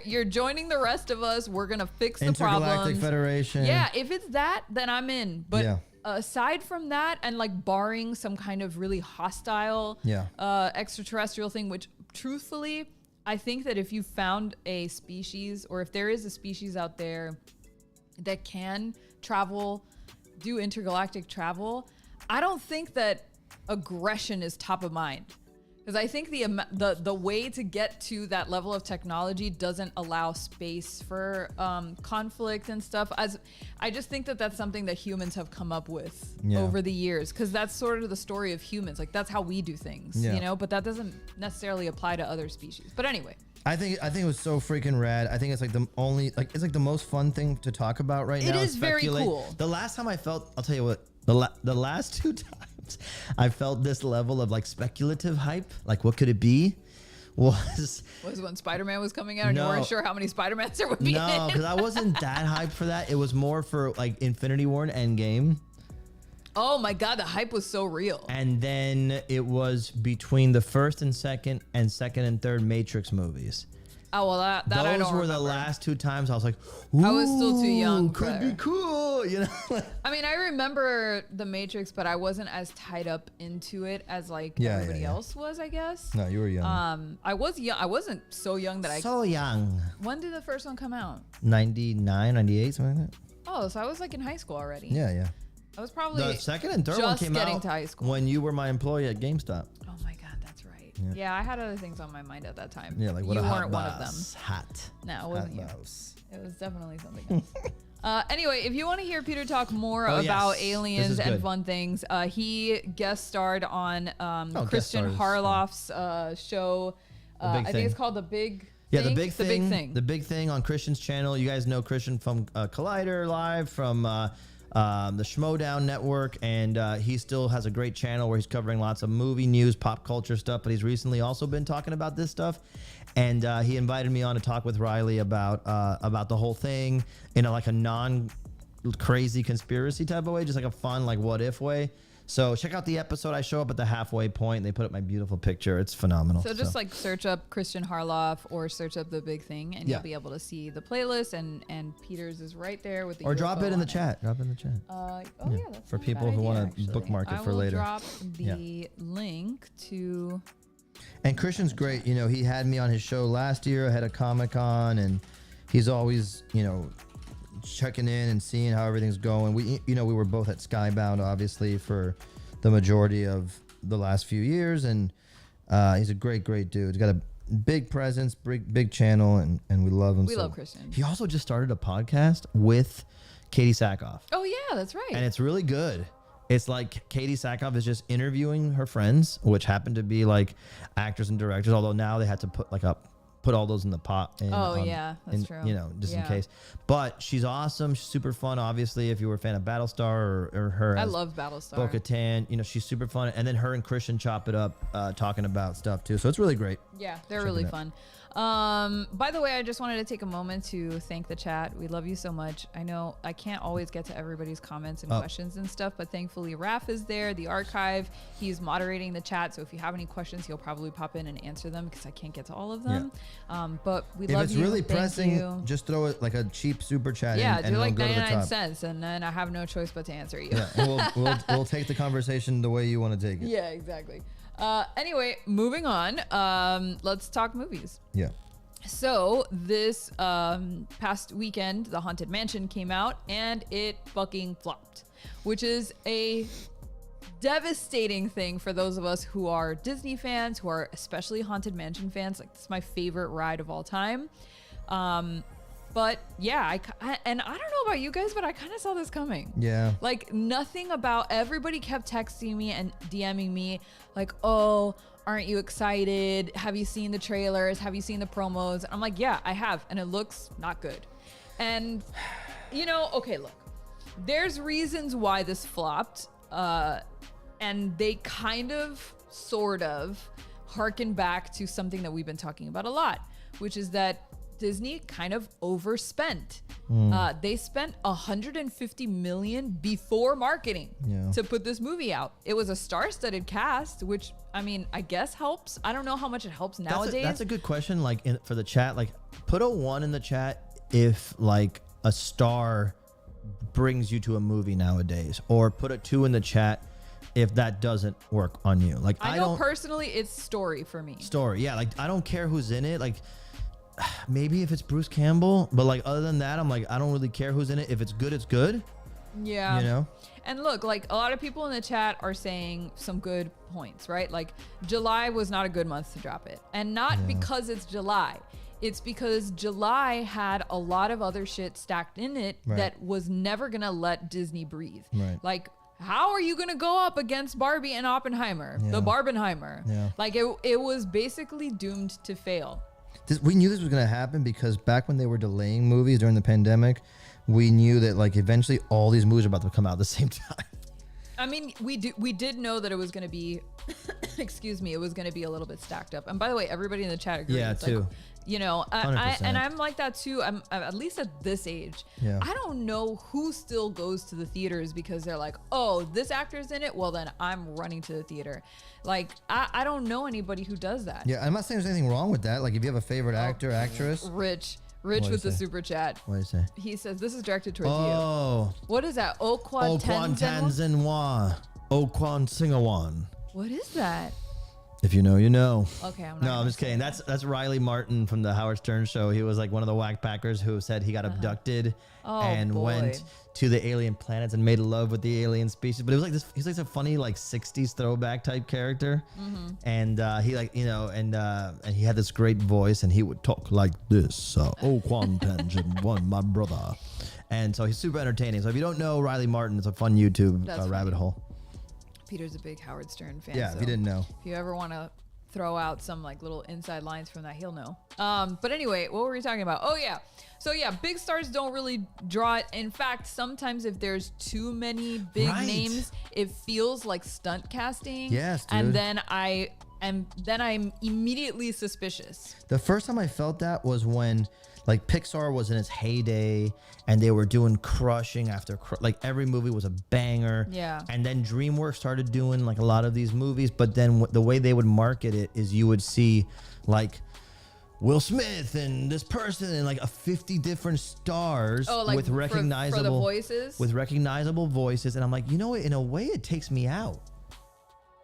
you're joining the rest of us. We're gonna fix the problems. Intergalactic Federation. Yeah, if it's that, then I'm in. But aside from that, and like barring some kind of really hostile extraterrestrial thing, which truthfully, I think that if you found a species, or if there is a species out there that can travel, do intergalactic travel, I don't think that aggression is top of mind. Because I think the way to get to that level of technology doesn't allow space for conflict and stuff. As I just think that that's something that humans have come up with over the years. Because that's sort of the story of humans. Like that's how we do things, But that doesn't necessarily apply to other species. But anyway, I think it was so freaking rad. I think it's like it's like the most fun thing to talk about right now. It is very cool. The last time I felt, I'll tell you what, the last 2 times I felt this level of like speculative hype, like what could it be, was when Spider-Man was coming out and you weren't sure how many Spider-Mans there would be. No, because I wasn't that hyped for that. It was more for like Infinity War and Endgame. Oh my God, the hype was so real. And then it was between the first and second and third Matrix movies. Oh, well, that I don't Those were remember. the last 2 times I was like, I was still too young. Could be cool, I mean, I remember The Matrix, but I wasn't as tied up into it as like everybody else was, I guess. No, you were young. I was young. I wasn't so young that So young. When did the first one come out? 99, 98, something like that. Oh, so I was like in high school already. Yeah. I was probably The second and third one just came getting out to high school. when you were my employee at GameStop. Oh my God, that's right. Yeah, I had other things on my mind at that time. Yeah, like what you a hot weren't one of them. boss. Hot. No, it wasn't you. Boss. It was definitely something else. Anyway, if you want to hear Peter talk more about yes. aliens This is and good. fun things, he guest starred on guest Christian stars, Harloff's show. I think it's called The Big Yeah, Thing? the big thing. Thing. The big thing on Christian's channel. You guys know Christian from Collider Live, from the Schmodown Network, and he still has a great channel where he's covering lots of movie news, pop culture stuff. But he's recently also been talking about this stuff, and he invited me on to talk with Riley about the whole thing in a non-crazy conspiracy type of way, just like a fun what if way. So check out the episode. I show up at the halfway point. They put up my beautiful picture. It's phenomenal. So just like search up Christian Harloff or search up The Big Thing, and you'll be able to see the playlist. And Peter's is right there with the. Or drop it in the on chat. Drop it in the chat. That's for not a people bad who want idea, to actually. bookmark it for later. I will drop the link to. And Christian's great. You know, he had me on his show last year ahead of Comic-Con, and he's always, you know, checking in and seeing how everything's going. We were both at Skybound, obviously, for the majority of the last few years, and he's a great dude. He's got a big presence, big channel, and we love him. We love Christian. He also just started a podcast with Katie Sackhoff. Oh yeah, that's right. And it's really good. It's like Katie Sackhoff is just interviewing her friends, which happen to be like actors and directors, although now they had to put all those in the pot. That's true. You know, just in case. But she's awesome. She's super fun. Obviously, if you were a fan of Battlestar or her, I love Battlestar. Bo-Katan, you know, she's super fun. And then her and Christian chop it up, talking about stuff too. So it's really great. Yeah, they're really fun. By the way, I just wanted to take a moment to thank the chat. We love you so much. I know I can't always get to everybody's comments and questions and stuff, but thankfully Raph is there, the archive. He's moderating the chat, so if you have any questions, he'll probably pop in and answer them because I can't get to all of them. But we love you. If it's really Thank pressing, you. just throw it like a cheap super chat. Yeah, and do like it'll go to the 99 top. cents, and then I have no choice but to answer you. Yeah, and we'll take the conversation the way you want to take it. Yeah, exactly. Anyway, moving on. Let's talk movies. Yeah. So this past weekend, The Haunted Mansion came out and it fucking flopped, which is a devastating thing for those of us who are Disney fans, who are especially Haunted Mansion fans. Like, it's my favorite ride of all time. But yeah, and I don't know about you guys, but I kind of saw this coming. Yeah. Like, nothing about, everybody kept texting me and DMing me like, oh, aren't you excited? Have you seen the trailers? Have you seen the promos? And I'm like, yeah, I have. And it looks not good. And, you know, okay, look, there's reasons why this flopped. And they kind of, sort of, harken back to something that we've been talking about a lot, which is that Disney kind of overspent. They spent $150 million before marketing to put this movie out. It was a star-studded cast, which, I mean, I guess helps. I don't know how much it helps nowadays. That's a good question. Like, for the chat, like, put a 1 in the chat if like a star brings you to a movie nowadays, or put a 2 in the chat if that doesn't work on you. Like, I know personally, it's story for me. Story, yeah. Like, I don't care who's in it. Like, maybe if it's Bruce Campbell, but like, other than that, I'm like, I don't really care who's in it. If it's good, it's good. Yeah. You know? And look, like, a lot of people in the chat are saying some good points, right? Like, July was not a good month to drop it. And not because it's July. It's because July had a lot of other shit stacked in it that was never going to let Disney breathe. Right. Like, how are you going to go up against Barbie and Oppenheimer? The Barbenheimer. Yeah. Like, it was basically doomed to fail. We knew this was going to happen because back when they were delaying movies during the pandemic, we knew that like eventually all these movies are about to come out at the same time. I mean, we did know that it was going to be, excuse me, it was going to be a little bit stacked up. And by the way, everybody in the chat agrees. Yeah, it's too. Like, you know, I'm like that too. I'm at least at this age. Yeah. I don't know who still goes to the theaters because they're like, oh, this actor's in it. Well, then I'm running to the theater. Like, I don't know anybody who does that. Yeah, I'm not saying there's anything wrong with that. Like, if you have a favorite actor, actress. Rich What'd with he the say? super chat. What do you say? He says this is directed towards you. Oh. What is that? Okwan Tanzenwa. Okwan Singawan. What is that? If you know, you know. Okay, I'm not. No, I'm just kidding. That's Riley Martin from the Howard Stern show. He was like one of the whack packers who said he got abducted and went to the alien planets and made love with the alien species. But it was like this. He's like a funny like 60s throwback type character, and he like and he had this great voice and he would talk like this. Oh, Quan Tangent, one my brother, and so he's super entertaining. So if you don't know Riley Martin, it's a fun YouTube rabbit hole. Peter's a big Howard Stern fan. Yeah, so if you didn't know. If you ever want to throw out some like little inside lines from that, he'll know. But anyway, what were we talking about? Oh yeah. So yeah, big stars don't really draw it. In fact, sometimes if there's too many big names, it feels like stunt casting. Yes, dude. And then I and then I'm immediately suspicious. The first time I felt that was when like Pixar was in its heyday and they were doing crushing after like every movie was a banger. Yeah. And then DreamWorks started doing like a lot of these movies, but then the way they would market it is you would see like Will Smith and this person and like 50 different stars with recognizable for the voices. With recognizable voices, and I'm like, you know what? In a way, it takes me out.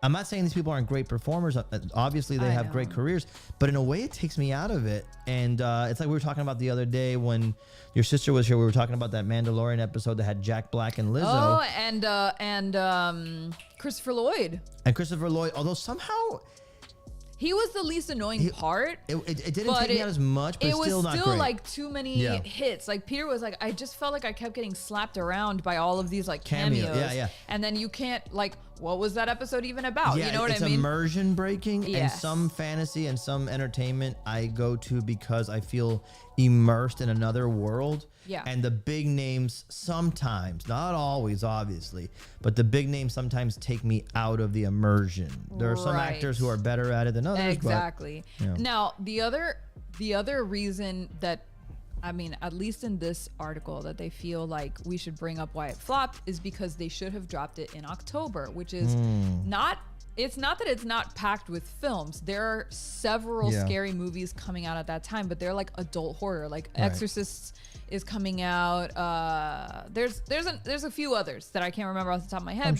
I'm not saying these people aren't great performers. Obviously, they have great careers, but in a way, it takes me out of it. And it's like we were talking about the other day when your sister was here. We were talking about that Mandalorian episode that had Jack Black and Lizzo. Oh, and Christopher Lloyd. And Christopher Lloyd, although somehow he was the least annoying part. It didn't take me out as much, but it was still not great. Like too many hits. Like Peter was like, I just felt like I kept getting slapped around by all of these like cameos. Yeah. And then you can't like, what was that episode even about? Yeah, you know what I mean? It's immersion breaking, Yes. and some fantasy and some entertainment I go to because I feel immersed in another world. Yeah. And the big names sometimes, not always, obviously, but the big names sometimes take me out of the immersion. There are some actors who are better at it than others. Exactly. But, yeah. Now, the other reason that, I mean, at least in this article, that they feel like we should bring up why it flopped is because they should have dropped it in October, which is not. It's not that it's not packed with films. There are several scary movies coming out at that time, but they're like adult horror. Like Exorcists is coming out. There's a few others that I can't remember off the top of my head,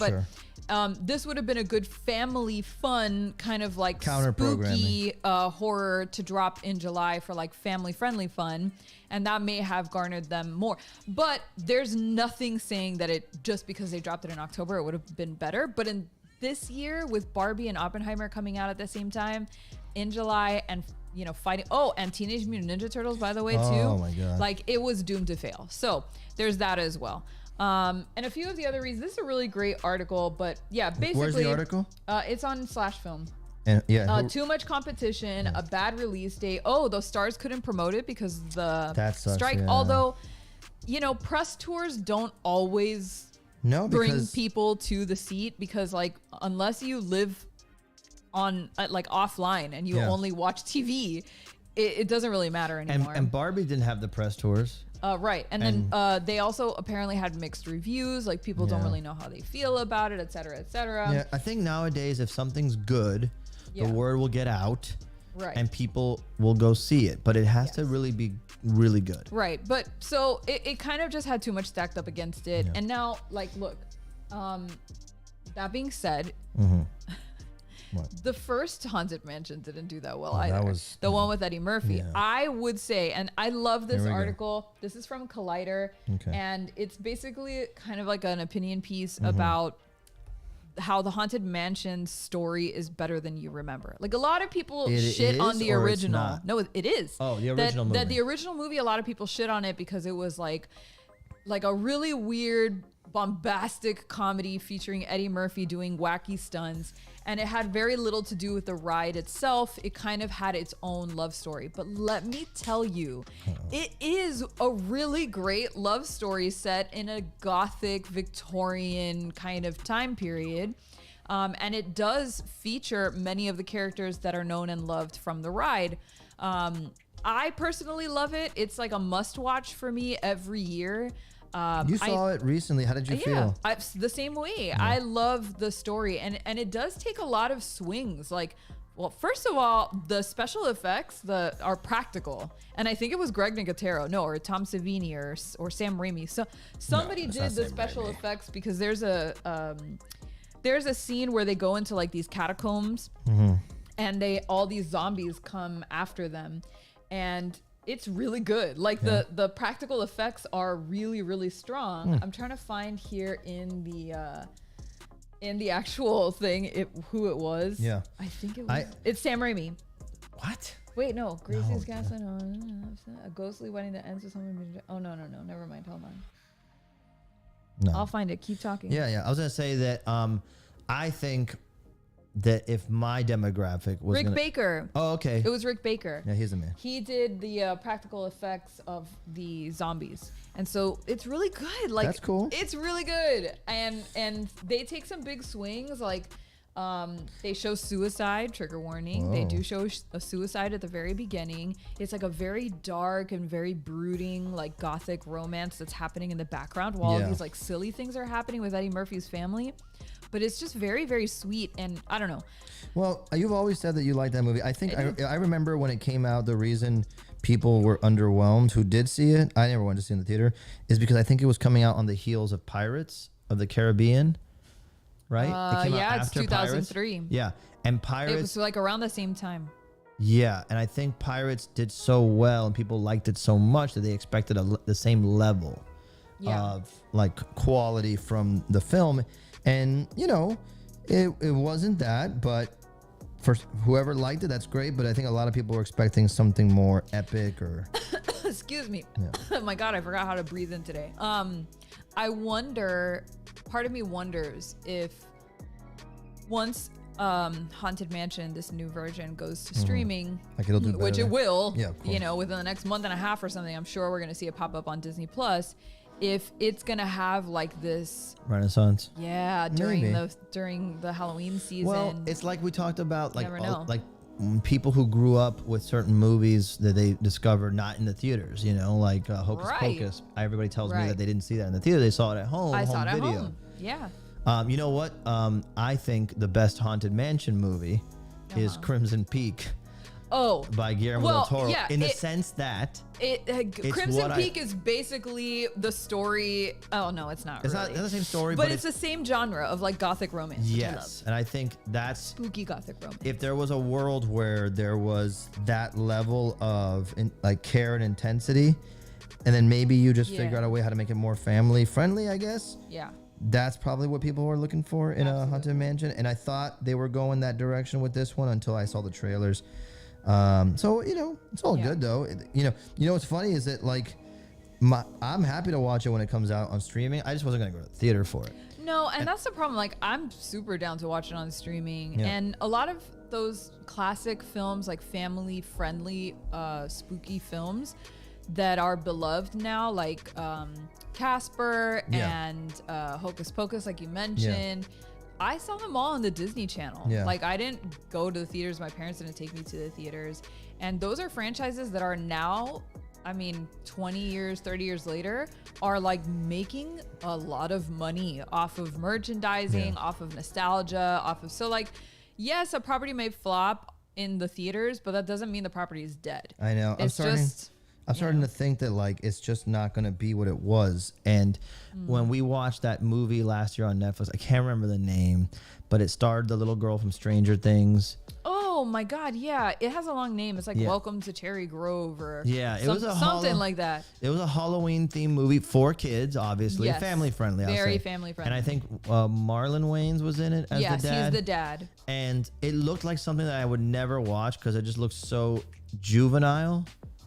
this would have been a good family fun kind of like spooky horror to drop in July for like family friendly fun, and that may have garnered them more. But there's nothing saying that it just because they dropped it in October it would have been better. But in this year with Barbie and Oppenheimer coming out at the same time in July, and fighting and Teenage Mutant Ninja Turtles, by the way, too. Oh my god. Like it was doomed to fail. So there's that as well. And a few of the other reasons. This is a really great article, but yeah, basically Where's the article? It's on /film. And Too much competition, a bad release date. Oh, those stars couldn't promote it because the strike. Yeah. Although, press tours don't always bring people to the seat, because like unless you live on like offline and you only watch TV, it doesn't really matter anymore. And Barbie didn't have the press tours. Right. And then they also apparently had mixed reviews. Like people don't really know how they feel about it, et cetera, et cetera. Yeah, I think nowadays if something's good, the word will get out. Right. And people will go see it. But it has to really be really good. Right. But so it kind of just had too much stacked up against it. And now, like, look, that being said, the first Haunted Mansion didn't do that well either. That was the one with Eddie Murphy. Yeah. I would say, and I love this article. This is from Collider. Okay. And it's basically kind of like an opinion piece about how the Haunted Mansion story is better than you remember. Like a lot of people shit on the original. No, it is. Oh, the original movie. The original movie, a lot of people shit on it because it was like a really weird, bombastic comedy featuring Eddie Murphy doing wacky stunts, and it had very little to do with the ride itself. It kind of had its own love story. But let me tell you, it is a really great love story set in a gothic Victorian kind of time period. And it does feature many of the characters that are known and loved from the ride. I personally love it. It's like a must watch for me every year. You saw it recently. How did you feel? The same way. Yeah. I love the story, and it does take a lot of swings. Like, well, first of all, the special effects are practical, and I think it was Greg Nicotero, or Tom Savini, or Sam Raimi. So somebody did the special effects, because there's a scene where they go into like these catacombs, and all these zombies come after them, and it's really good. Like the practical effects are really, really strong. I'm trying to find here in the actual thing who it was. Yeah, I think it's Sam Raimi. What? Wait, no. Gracie's Castle. A ghostly wedding that ends with someone. Oh no. Never mind. Hold on. No. I'll find it. Keep talking. Yeah. I was gonna say that I think that if my demographic was Rick Baker. Oh, okay. It was Rick Baker. Yeah, he's the man. He did the practical effects of the zombies, and so it's really good. Like, that's cool. It's really good, and they take some big swings. Like, They show suicide, trigger warning. They do show a suicide at the very beginning. It's like a very dark and very brooding, like gothic romance that's happening in the background while all these like silly things are happening with Eddie Murphy's family. But it's just very, very sweet. And I don't know. Well, you've always said that you like that movie. I think I remember when it came out, the reason people were underwhelmed who did see it, I never went to see it in the theater, is because I think it was coming out on the heels of Pirates of the Caribbean. Right? It came out it's after 2003. Pirates. Yeah. And Pirates. It was like around the same time. Yeah. And I think Pirates did so well and people liked it so much that they expected the same level of like quality from the film. And, you know, it wasn't that, but for whoever liked it, that's great. But I think a lot of people were expecting something more epic or. Excuse me. Yeah. Oh my God, I forgot how to breathe in today. I wonder, part of me wonders if once Haunted Mansion, this new version, goes to streaming, like it'll do better. Which it will, yeah, you know, within the next month and a half or something, I'm sure we're going to see it pop up on Disney Plus. If it's going to have like this renaissance. Yeah, during the Halloween season. Well, it's like we talked about, like people who grew up with certain movies that they discovered not in the theaters, you know, like Hocus Pocus. Everybody tells me that they didn't see that in the theater. They saw it at home. I saw it at video. home. Yeah. You know what? I think the best Haunted Mansion movie is Crimson Peak. Oh, by Guillermo del Toro, in the sense that Crimson Peak is basically the story. Oh no, it's not. It's really. not the same story, but it's the same genre of like gothic romance. Yes, and I think that's spooky gothic romance. If there was a world where there was that level of like care and intensity, and then maybe you just figure out a way how to make it more family friendly, I guess. Yeah. That's probably what people were looking for in a Haunted Mansion, and I thought they were going that direction with this one until I saw the trailers. So you know, it's all good though. You know what's funny is that like I'm happy to watch it when it comes out on streaming. I just wasn't gonna go to the theater for it. No, and that's the problem. Like I'm super down to watch it on streaming, and a lot of those classic films, like family friendly, spooky films that are beloved now, like Casper and Hocus Pocus, like you mentioned. I saw them all on the Disney Channel. Yeah. Like I didn't go to the theaters. My parents didn't take me to the theaters. And those are franchises that are now, I mean, 20 years, 30 years later, are like making a lot of money off of merchandising, off of nostalgia, so like, yes, a property may flop in the theaters, but that doesn't mean the property is dead. I know. I'm starting to think that like it's just not going to be what it was. And when we watched that movie last year on Netflix, I can't remember the name, but it starred the little girl from Stranger Things. Oh my God, yeah. It has a long name. It's like Welcome to Cherry Grove or something like that. It was a Halloween themed movie for kids, obviously. Family friendly. Very family friendly. And I think Marlon Wayans was in it as the dad. Yes, he's the dad. And it looked like something that I would never watch because it just looks so juvenile.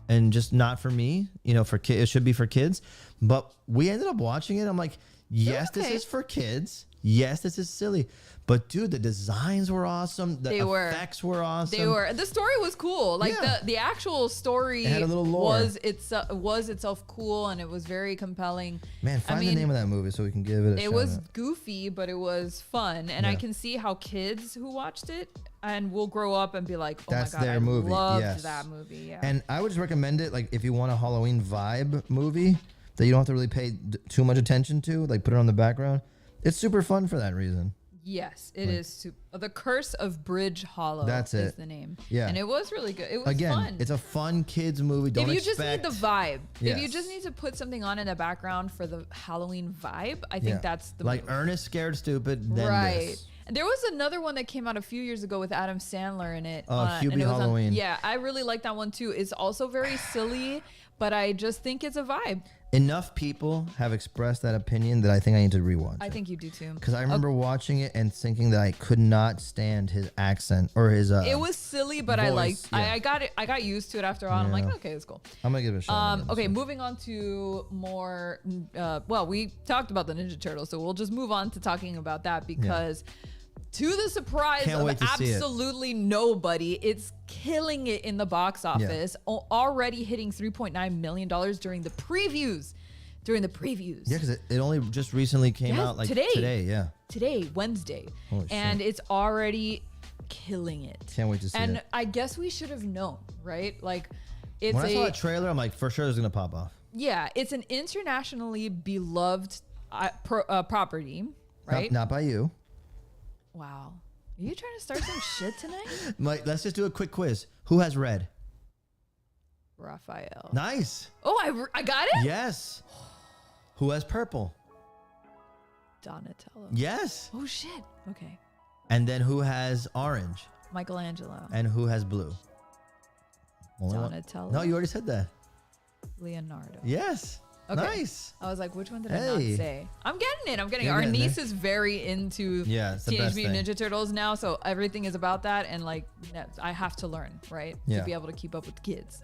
And just not for me, you know, for kids, it should be for kids. But we ended up watching it. I'm like, yes, this is for kids. Yes, this is silly. But dude, the designs were awesome. The effects were awesome. They were. The story was cool. Like the actual story had a little lore. was itself cool, and it was very compelling. Man, find the name of that movie so we can give it a shot. It was goofy, but it was fun. And I can see how kids who watched it and will grow up and be like, oh that's my God, their movie. Loved that movie. Yeah. And I would just recommend it, like if you want a Halloween vibe movie that you don't have to really pay too much attention to, like put it on the background. It's super fun for that reason. Yes, it is. The Curse of Bridge Hollow. That's is the name. Yeah, and it was really good. It was fun. It's a fun kids movie. If you just need the vibe, if you just need to put something on in the background for the Halloween vibe, I think that's the like movie. Ernest Scared Stupid. Then this. There was another one that came out a few years ago with Adam Sandler in it. Hubie Halloween. I really like that one too. It's also very silly, but I just think it's a vibe. Enough people have expressed that opinion that I think I need to rewatch. I think you do too. Because I remember watching it and thinking that I could not stand his accent or his. It was silly, but voice. I liked. Yeah. I got it. I got used to it after a while. I'm like, okay, it's cool. I'm gonna give it a shot. Okay, moving on to more. Well, we talked about the Ninja Turtles, so we'll just move on to talking about that because. To the surprise of absolutely nobody, it's killing it in the box office, already hitting $3.9 million during the previews. during the previews. Yeah, because it only just recently came out like today. Yeah. Today, Wednesday. Holy and shit. it's already killing it. Can't wait to see and it. I guess we should have known, right? Like, it's when I saw that trailer, I'm like, for sure it's going to pop off. Yeah, it's an internationally beloved property, right? Not by you. Wow. Are you trying to start some shit tonight? Mike, let's just do a quick quiz. Who has red? Raphael. Nice. Oh, I got it? Yes. Who has purple? Donatello. Yes. Oh, shit. Okay. And then who has orange? Michelangelo. And who has blue? Only one. Donatello. No, you already said that. Leonardo. Yes. Okay. Nice. I was like, which one did I not say? I'm getting it. You're Our getting niece there. is very into Yeah, it's the Teenage best Mutant thing. Ninja Turtles now, so everything is about that, and like I have to learn, right, Yeah. to be able to keep up with kids.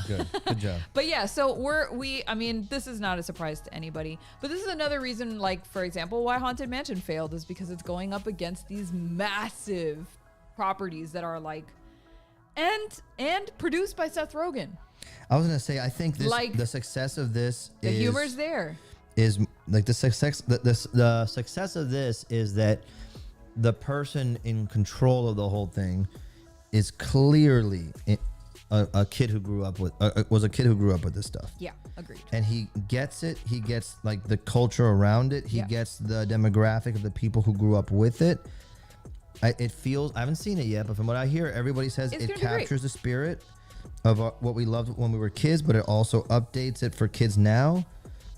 Good job. But yeah, so I mean, this is not a surprise to anybody, but this is another reason, like, for example, why Haunted Mansion failed is because it's going up against these massive properties that are like, and produced by Seth Rogen. I was gonna say, I think the success of this The humor's there. is like the success. The success of this is that the person in control of the whole thing is clearly a kid who grew up with this stuff. Yeah, agreed. And he gets it. He gets like the culture around it. He gets the demographic of the people who grew up with it. It feels, I haven't seen it yet, but from what I hear, everybody says it captures the spirit of what we loved when we were kids, but it also updates it for kids now,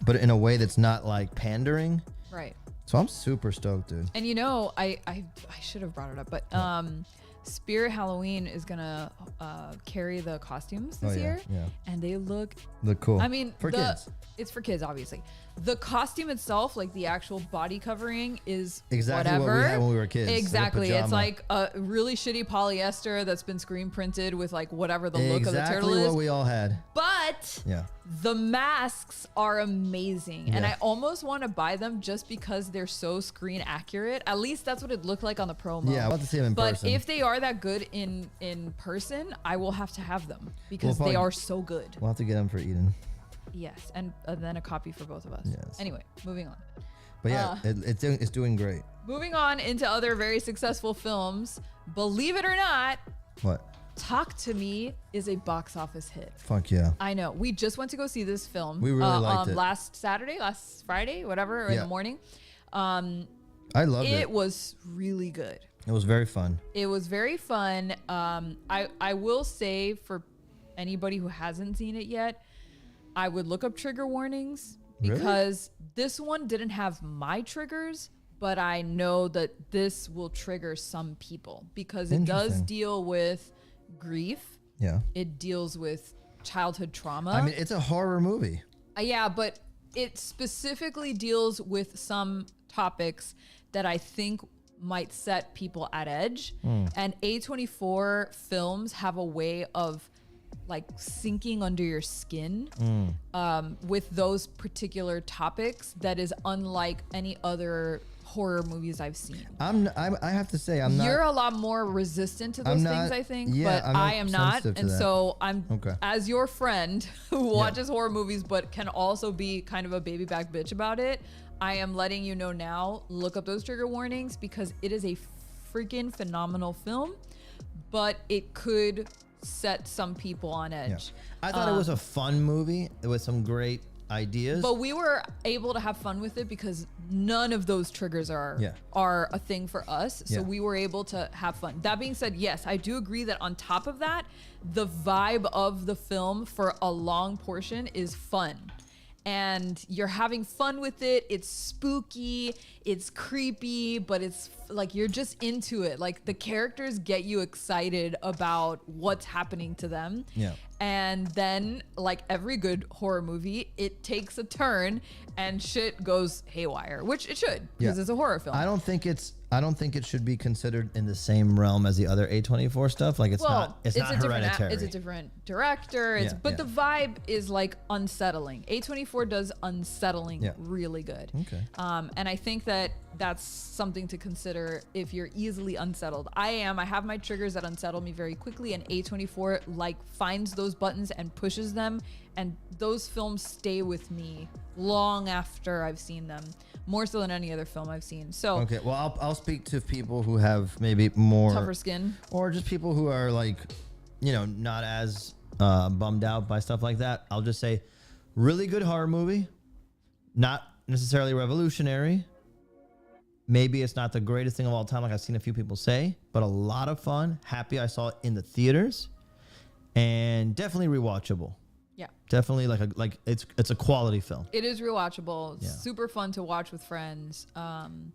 but in a way that's not like pandering. Right. So I'm super stoked, dude. And you know, I should have brought it up, but Spirit Halloween is gonna carry the costumes this year, and they look cool. I mean, for kids. It's for kids, obviously. The costume itself, like the actual body covering, is Exactly whatever. what we had when we were kids. Exactly. Like a It's pajama. like a really shitty polyester that's been screen printed with like whatever the look of the turtle Exactly is. what we all had. But Yeah. the masks are amazing, and Yeah. I almost want to buy them just because they're so screen accurate. At least that's what it looked like on the promo. Yeah, I'll have to see them in but person. if they are that good in person, I will have to have them because probably- they are so good. We'll have to get them for Eden. Yes, and then a copy for both of us. Yes. Anyway, moving on. But yeah, it's doing great. Moving on into other very successful films. Believe it or not, What? Talk to Me is a box office hit. Fuck yeah. I know. We just went to go see this film. We really liked it. Last Friday, whatever, or in the morning. I loved it. It was really good. It was very fun. It was very fun. I will say, for anybody who hasn't seen it yet, I would look up trigger warnings because this one didn't have my triggers, but I know that this will trigger some people because it does Interesting. deal with grief. Yeah. It deals with childhood trauma. I mean, it's a horror movie. Yeah, but it specifically deals with some topics that I think might set people at edge. And A24 films have a way of like sinking under your skin with those particular topics that is unlike any other horror movies I've seen. I have to say, I'm not. You're a lot more resistant to those things, I think, but I am not. And so I'm, as your friend who watches horror movies but can also be kind of a baby back bitch about it, I am letting you know now, look up those trigger warnings because it is a freaking phenomenal film, but it could set some people on edge. I thought it was a fun movie with some great ideas. But we were able to have fun with it because none of those triggers are a thing for us. So we were able to have fun. That being said, yes, I do agree that on top of that, the vibe of the film for a long portion is fun. And you're having fun with it. It's spooky, it's creepy, but it's like you're just into it. Like the characters get you excited about what's happening to them. Yeah. And then, like every good horror movie, it takes a turn and shit goes haywire, which it should because it's a horror film. I don't think it's I don't think it should be considered in the same realm as the other A24 stuff. Like it's not Hereditary. It's a different director. But the vibe is like unsettling. A24 does unsettling really good. Okay. And I think that that's something to consider if you're easily unsettled. I have my triggers that unsettle me very quickly, and A24 like finds those buttons and pushes them, and those films stay with me long after I've seen them, more so than any other film I've seen. So okay, well I'll speak to people who have maybe more tougher skin, or just people who are like, not as bummed out by stuff like that. I'll just say, really good horror movie, not necessarily revolutionary. Maybe it's not the greatest thing of all time, like I've seen a few people say, but a lot of fun. Happy I saw it in the theaters, and definitely rewatchable. Yeah, definitely like it's a quality film. It is rewatchable. Yeah. Super fun to watch with friends. And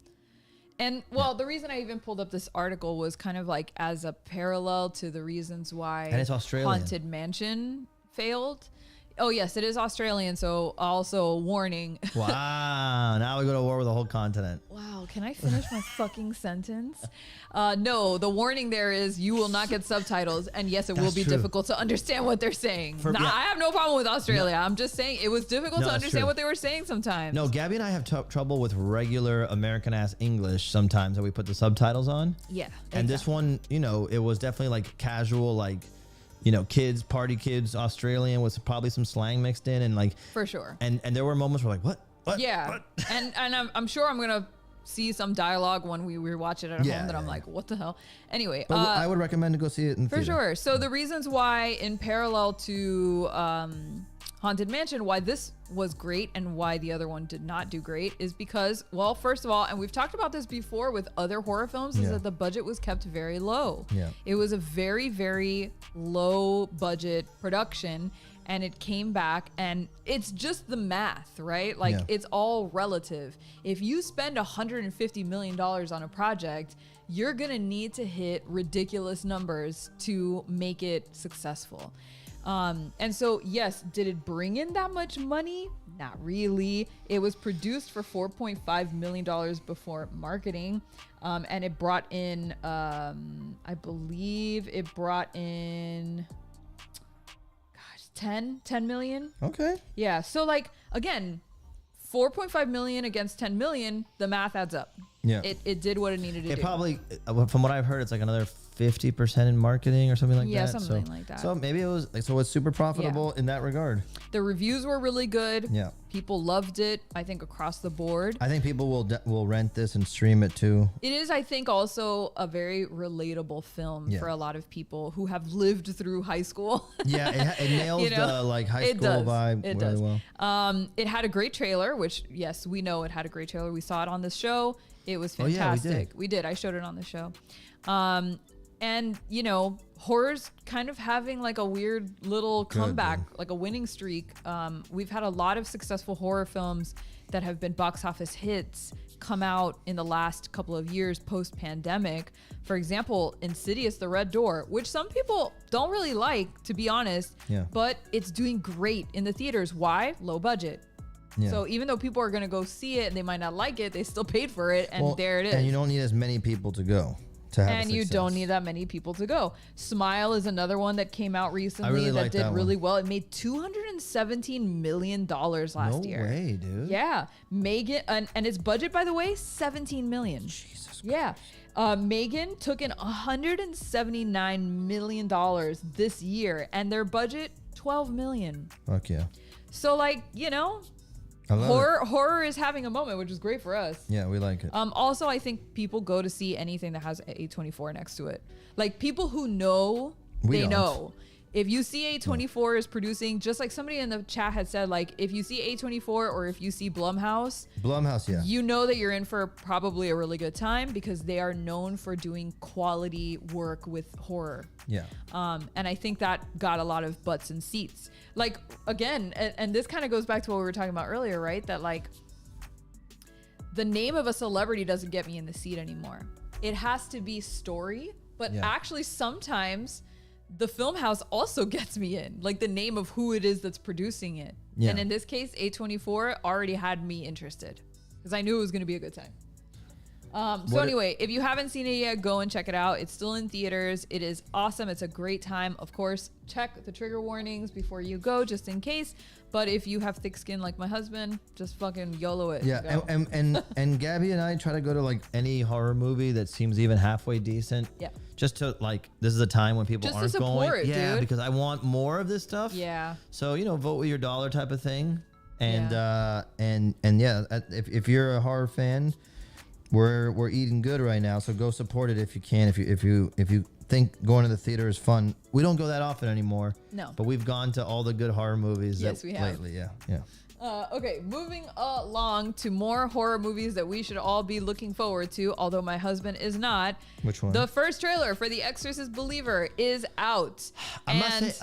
the reason I even pulled up this article was kind of like as a parallel to the reasons why and it's Australian. Haunted Mansion failed. Oh yes, it is Australian. So also a warning. Wow, now we go to war with a whole continent. Wow, can I finish my fucking sentence? No, the warning there is you will not get subtitles, and yes, it will be difficult to understand what they're saying. I have no problem with Australia. I'm just saying it was difficult to understand what they were saying sometimes. No, Gabby and I have trouble with regular American ass English sometimes that we put the subtitles on. Yeah, and this one, it was definitely like casual, like. Kids, party kids, Australian with probably some slang mixed in, and like for sure. And there were moments where like what? Yeah, what? and I'm sure I'm gonna see some dialogue when we rewatch it at home that I'm like, what the hell? Anyway, but I would recommend to go see it in for theater. sure. So the reasons why, in parallel to Haunted Mansion, why this was great and why the other one did not do great is because, well, first of all, and we've talked about this before with other horror films, is that the budget was kept very low. Yeah. It was a very, very low budget production, and it came back, and it's just the math, right? Like it's all relative. If you spend $150 million on a project, you're gonna need to hit ridiculous numbers to make it successful. And so, yes, did it bring in that much money? Not really. It was produced for $4.5 million before marketing. And it brought in, I believe it brought in, 10 million. Okay. Yeah. So like, again, 4.5 million against 10 million, the math adds up. Yeah. It did what it needed to do. It probably, from what I've heard, it's like another 50% in marketing or something like that. Yeah, something like that. So maybe it was so it's super profitable in that regard. The reviews were really good. Yeah. People loved it, I think, across the board. I think people will rent this and stream it too. It is, I think, also a very relatable film for a lot of people who have lived through high school. Yeah, it nails the like high school vibe really well. It had a great trailer, which, yes, we know it had a great trailer. We saw it on this show. It was fantastic. Oh, yeah, we did. I showed it on the show. And, horror's kind of having like a weird little comeback, like a winning streak. We've had a lot of successful horror films that have been box office hits come out in the last couple of years post-pandemic. For example, Insidious: The Red Door, which some people don't really like, to be honest, but it's doing great in the theaters. Why? Low budget. Yeah. So even though people are going to go see it and they might not like it, they still paid for it, and there it is. And you don't need as many people to go. And you don't need that many people to go. Smile is another one that came out recently that did really well. It made $217 million last year. No way, dude. Yeah. Megan, and its budget, by the way, $17 million. Jesus Christ. Yeah. Megan took in $179 million this year, and their budget, $12 million. Fuck yeah. So, like, horror is having a moment, which is great for us. Yeah, we like it. Also, I think people go to see anything that has A24 next to it. Like, people who know, they know. If you see A24 is producing, just like somebody in the chat had said, like, if you see A24 or if you see Blumhouse, yeah, you know that you're in for probably a really good time because they are known for doing quality work with horror. Yeah. And I think that got a lot of butts and seats. Like, again, and this kind of goes back to what we were talking about earlier, right? That, like, the name of a celebrity doesn't get me in the seat anymore. It has to be story, but actually sometimes the film house also gets me in, like the name of who it is that's producing it. Yeah. And in this case, A24 already had me interested because I knew it was going to be a good time. So anyway, if you haven't seen it yet, go and check it out. It's still in theaters. It is awesome. It's a great time. Of course, check the trigger warnings before you go, just in case. But if you have thick skin like my husband, just fucking YOLO it. Yeah, and Gabby and I try to go to like any horror movie that seems even halfway decent. Yeah. Just to like, this is a time when people Just to aren't support, going. Yeah, dude. because I want more of this stuff. Yeah. So vote with your dollar type of thing. And Yeah. and yeah, if you're a horror fan, we're eating good right now. So go support it if you can. If you think going to the theater is fun. We don't go that often anymore. No. But we've gone to all the good horror movies. Yes, we have. Lately. Yeah. Okay, moving along to more horror movies that we should all be looking forward to, although my husband is not. Which one? The first trailer for The Exorcist Believer is out. I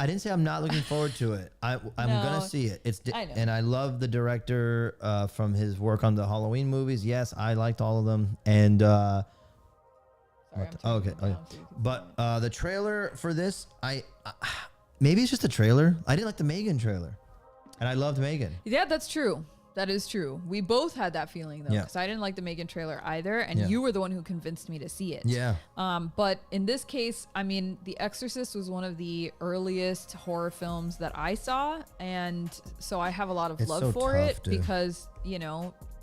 didn't say I'm not looking forward to it. I'm gonna see it. I know. And I love the director from his work on the Halloween movies. Yes, I liked all of them. And Sorry, okay. But the trailer for this, I maybe it's just a trailer. I didn't like the Megan trailer. And I loved Megan. Yeah, that's true. That is true. We both had that feeling though, Yeah. because I didn't like the Megan trailer either, and Yeah. you were the one who convinced me to see it. Yeah. But in this case, I mean, The Exorcist was one of the earliest horror films that I saw, and so I have a lot of It's love so for tough, it dude. because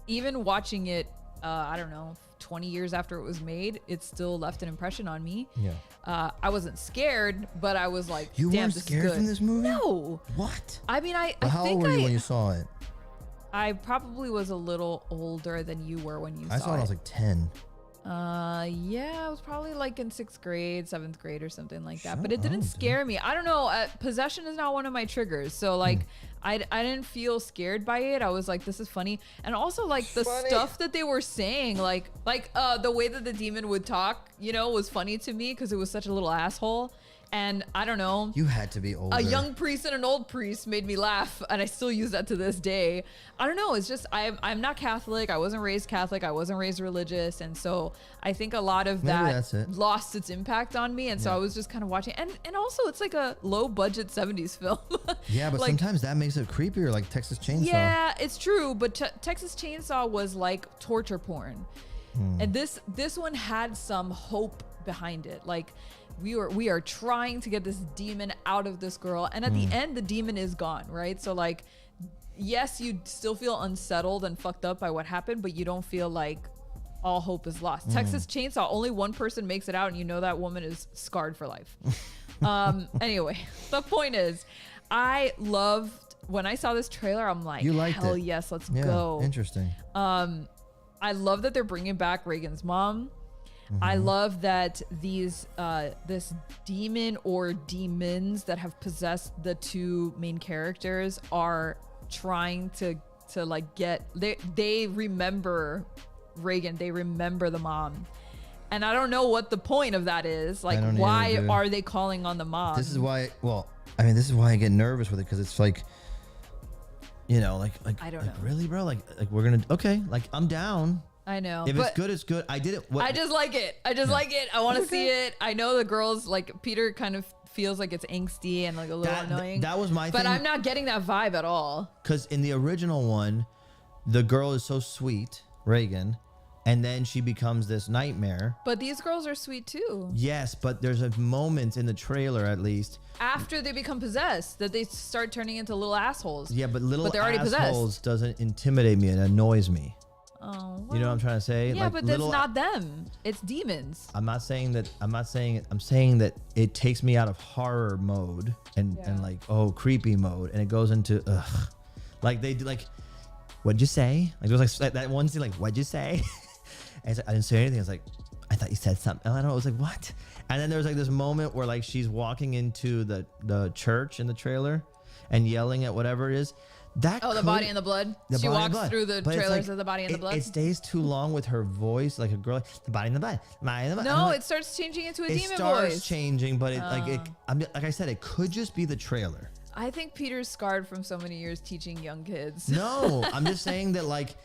even watching it, I don't know, 20 years after it was made, it still left an impression on me. Yeah. I wasn't scared, but I was like, You damn, weren't this scared is good. from this movie? No. What? I mean, How old were you when you saw it? I probably was a little older than you were when you saw it. I saw it when I was like 10. Yeah, I was probably like in 6th grade, 7th grade or something like that. Shut But it didn't up, scare me. I don't know. Possession is not one of my triggers. So like, I didn't feel scared by it. I was like, this is funny. And also like the stuff that they were saying, like the way that the demon would talk, was funny to me because it was such a little asshole. And I don't know. You had to be older. A young priest and an old priest made me laugh, and I still use that to this day. I don't know. It's just I'm not Catholic. I wasn't raised Catholic. I wasn't raised religious, and so I think a lot of Maybe that that's it. lost its impact on me. And so I was just kind of watching, and also it's like a low budget 70s film. Yeah, but like, sometimes that makes it creepier, like Texas Chainsaw. yeah, it's true. But Texas Chainsaw was like torture porn, and this one had some hope behind it. Like we are trying to get this demon out of this girl, and at the end the demon is gone, right? So like, yes, you still feel unsettled and fucked up by what happened, but you don't feel like all hope is lost. Texas Chainsaw, only one person makes it out, and that woman is scarred for life. Anyway, the point is, I loved when I saw this trailer. I'm like, You liked hell it. yes, let's Yeah, go. interesting. I love that they're bringing back Reagan's mom. I love that this demon or demons that have possessed the two main characters are trying to like they remember Reagan, they remember the mom. And I don't know what the point of that is. Like, don't why either, dude. are they calling on the mom? This is why. Well, I mean, this is why I get nervous with it, because it's like, like I don't know. Really, bro? Like we're gonna like I'm down. I know. If but it's good, it's good. I did it. I just like it. I just like it. I want to see it. I know the girls, like Peter kind of feels like it's angsty and like a little annoying. That was my but thing. I'm not getting that vibe at all. Because in the original one, the girl is so sweet, Reagan, and then she becomes this nightmare. But these girls are sweet too. Yes, but there's a moment in the trailer, at least. After they become possessed, that they start turning into little assholes. Yeah, but they're already assholes possessed. doesn't intimidate me. It annoys me. Oh, well, You know what I'm trying to say? yeah, Like, but that's little- not them. It's demons. I'm not saying that. I'm saying that it takes me out of horror mode and Yeah. like creepy mode, and it goes into like they do like, what'd you say? Like there was like that one scene like, what'd you say? And it's like, I didn't say anything. It's like, I thought you said something. I don't know. I was like, what? And then there was like this moment where like she's walking into the church in the trailer and yelling at whatever it is. That The Body and the Blood. The She Body and walks Blood. through the But it's trailers like, of The Body and the Blood. It stays too long with her voice, like a girl. The Body and the Blood. Body and the Blood. No, I'm like, it starts changing into a it demon starts voice. changing, but I'm like I said, it could just be the trailer. I think Peter's scarred from so many years teaching young kids. No, I'm just saying that like,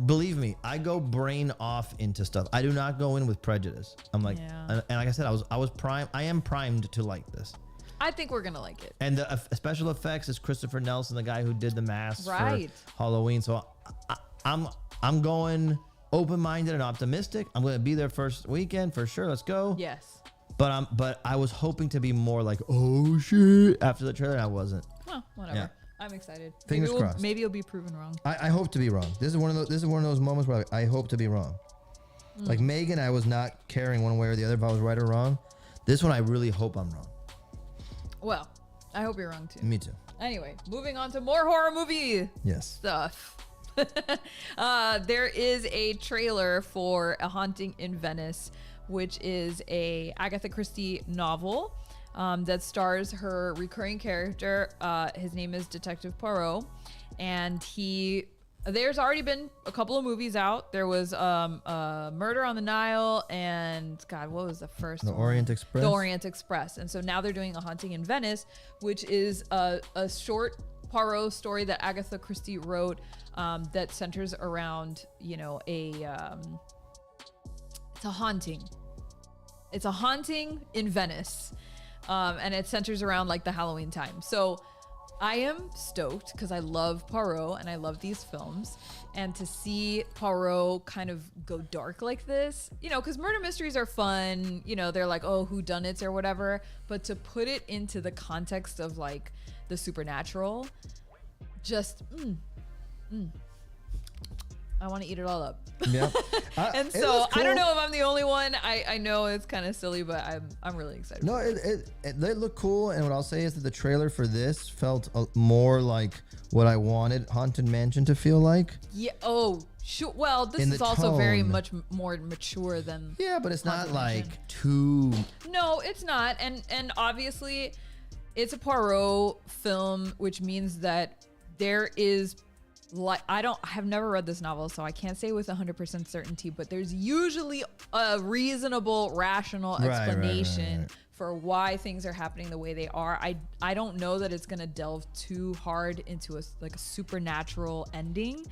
believe me, I go brain off into stuff. I do not go in with prejudice. I'm like, Yeah. and like I said, I was primed. I am primed to like this. I think we're gonna like it. And the special effects is Christopher Nelson, the guy who did the mask Right. for Halloween. So I'm going open-minded and optimistic. I'm going to be there first weekend for sure. Let's go. Yes. But I was hoping to be more like, oh shit, after the trailer, and I wasn't. Well, whatever. Yeah. I'm excited. Fingers crossed. Maybe you'll be proven wrong. I hope to be wrong. This is one of those moments where I hope to be wrong. Like Megan, I was not caring one way or the other if I was right or wrong. This one, I really hope I'm wrong. Well, I hope you're wrong too. Me too. Anyway, moving on to more horror movie Yes. stuff. There is a trailer for A Haunting in Venice, which is a Agatha Christie novel that stars her recurring character. His name is Detective Poirot, and there's already been a couple of movies out. There was Murder on the Nile and God, what was the first one? Orient Express. The Orient Express. And so now they're doing A Haunting in Venice, which is a short Poirot story that Agatha Christie wrote that centers around, it's a haunting. It's a haunting in Venice. And it centers around like the Halloween time. So I am stoked because I love Poirot and I love these films. And to see Poirot kind of go dark like this, because murder mysteries are fun. They're like, oh, whodunits or whatever. But to put it into the context of like the supernatural, just, I want to eat it all up. Yeah. And so I don't know if I'm the only one. I know it's kind of silly, but I'm really excited. No, they look cool. And what I'll say is that the trailer for this felt more like what I wanted Haunted Mansion to feel like. Yeah. Oh, sure. Well, this is also very much more mature than. Yeah, but it's not Haunted Mansion. like too. No, it's not. And obviously, it's a Poirot film, which means that there is. I have never read this novel, so I can't say with 100% certainty, but there's usually a reasonable, rational explanation for why things are happening the way they are. I don't know that it's going to delve too hard into a supernatural ending,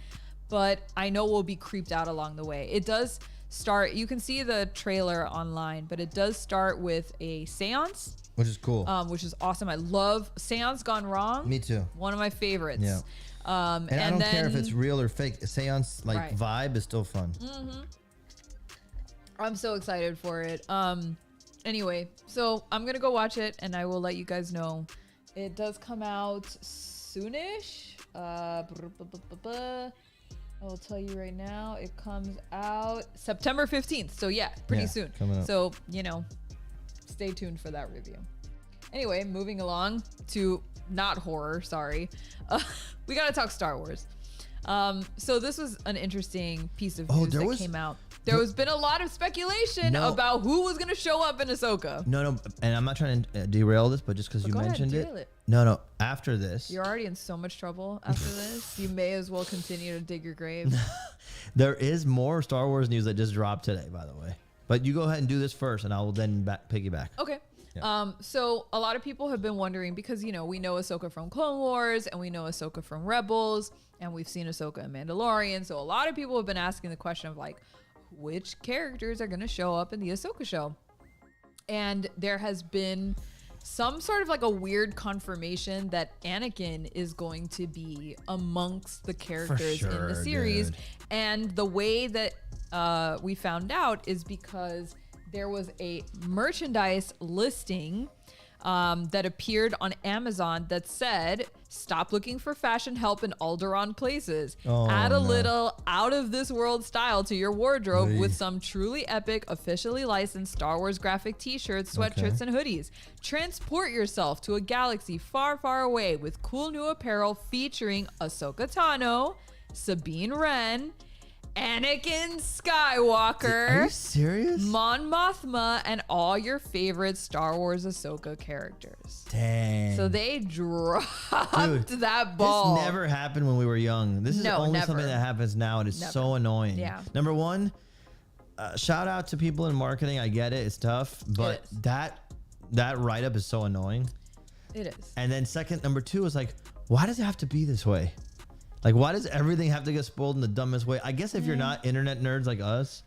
but I know we'll be creeped out along the way. It does start, you can see the trailer online, but it does start with a seance. Which is cool. Which is awesome. I love Seance Gone Wrong. Me too. One of my favorites. Yeah. And I don't care if it's real or fake. A seance vibe is still fun. Mm-hmm. I'm so excited for it. Anyway, so I'm gonna go watch it, and I will let you guys know. It does come out soonish. I will tell you right now. It comes out September 15th. So yeah, pretty soon. So stay tuned for that review. Anyway, moving along to not horror. Sorry. We got to talk Star Wars. So this was an interesting piece of news that came out. There has been a lot of speculation about who was going to show up in Ahsoka. No, and I'm not trying to derail this, but just because you mentioned it. No, after this. You're already in so much trouble after this. You may as well continue to dig your grave. There is more Star Wars news that just dropped today, by the way. But you go ahead and do this first, and I will then piggyback. Okay. Yeah. So a lot of people have been wondering because, we know Ahsoka from Clone Wars and we know Ahsoka from Rebels and we've seen Ahsoka in Mandalorian. So a lot of people have been asking the question of like, which characters are going to show up in the Ahsoka show? And there has been some sort of like a weird confirmation that Anakin is going to be amongst the characters in the series. Dude. And the way that we found out is because there was a merchandise listing that appeared on Amazon that said, stop looking for fashion help in Alderaan places. Add a little out of this world style to your wardrobe with some truly epic, officially licensed Star Wars graphic t-shirts, sweatshirts, and hoodies. Transport yourself to a galaxy far, far away with cool new apparel featuring Ahsoka Tano, Sabine Wren, Anakin Skywalker. Are you serious? Mon Mothma, and all your favorite Star Wars Ahsoka characters. Dang. So they dropped that ball. This never happened when we were young. This is only something that happens now. It is so annoying. Yeah. Number one, shout out to people in marketing. I get it. It's tough. But that write-up is so annoying. It is. And then number two is like, why does it have to be this way? Like, why does everything have to get spoiled in the dumbest way? I guess if you're not internet nerds like us,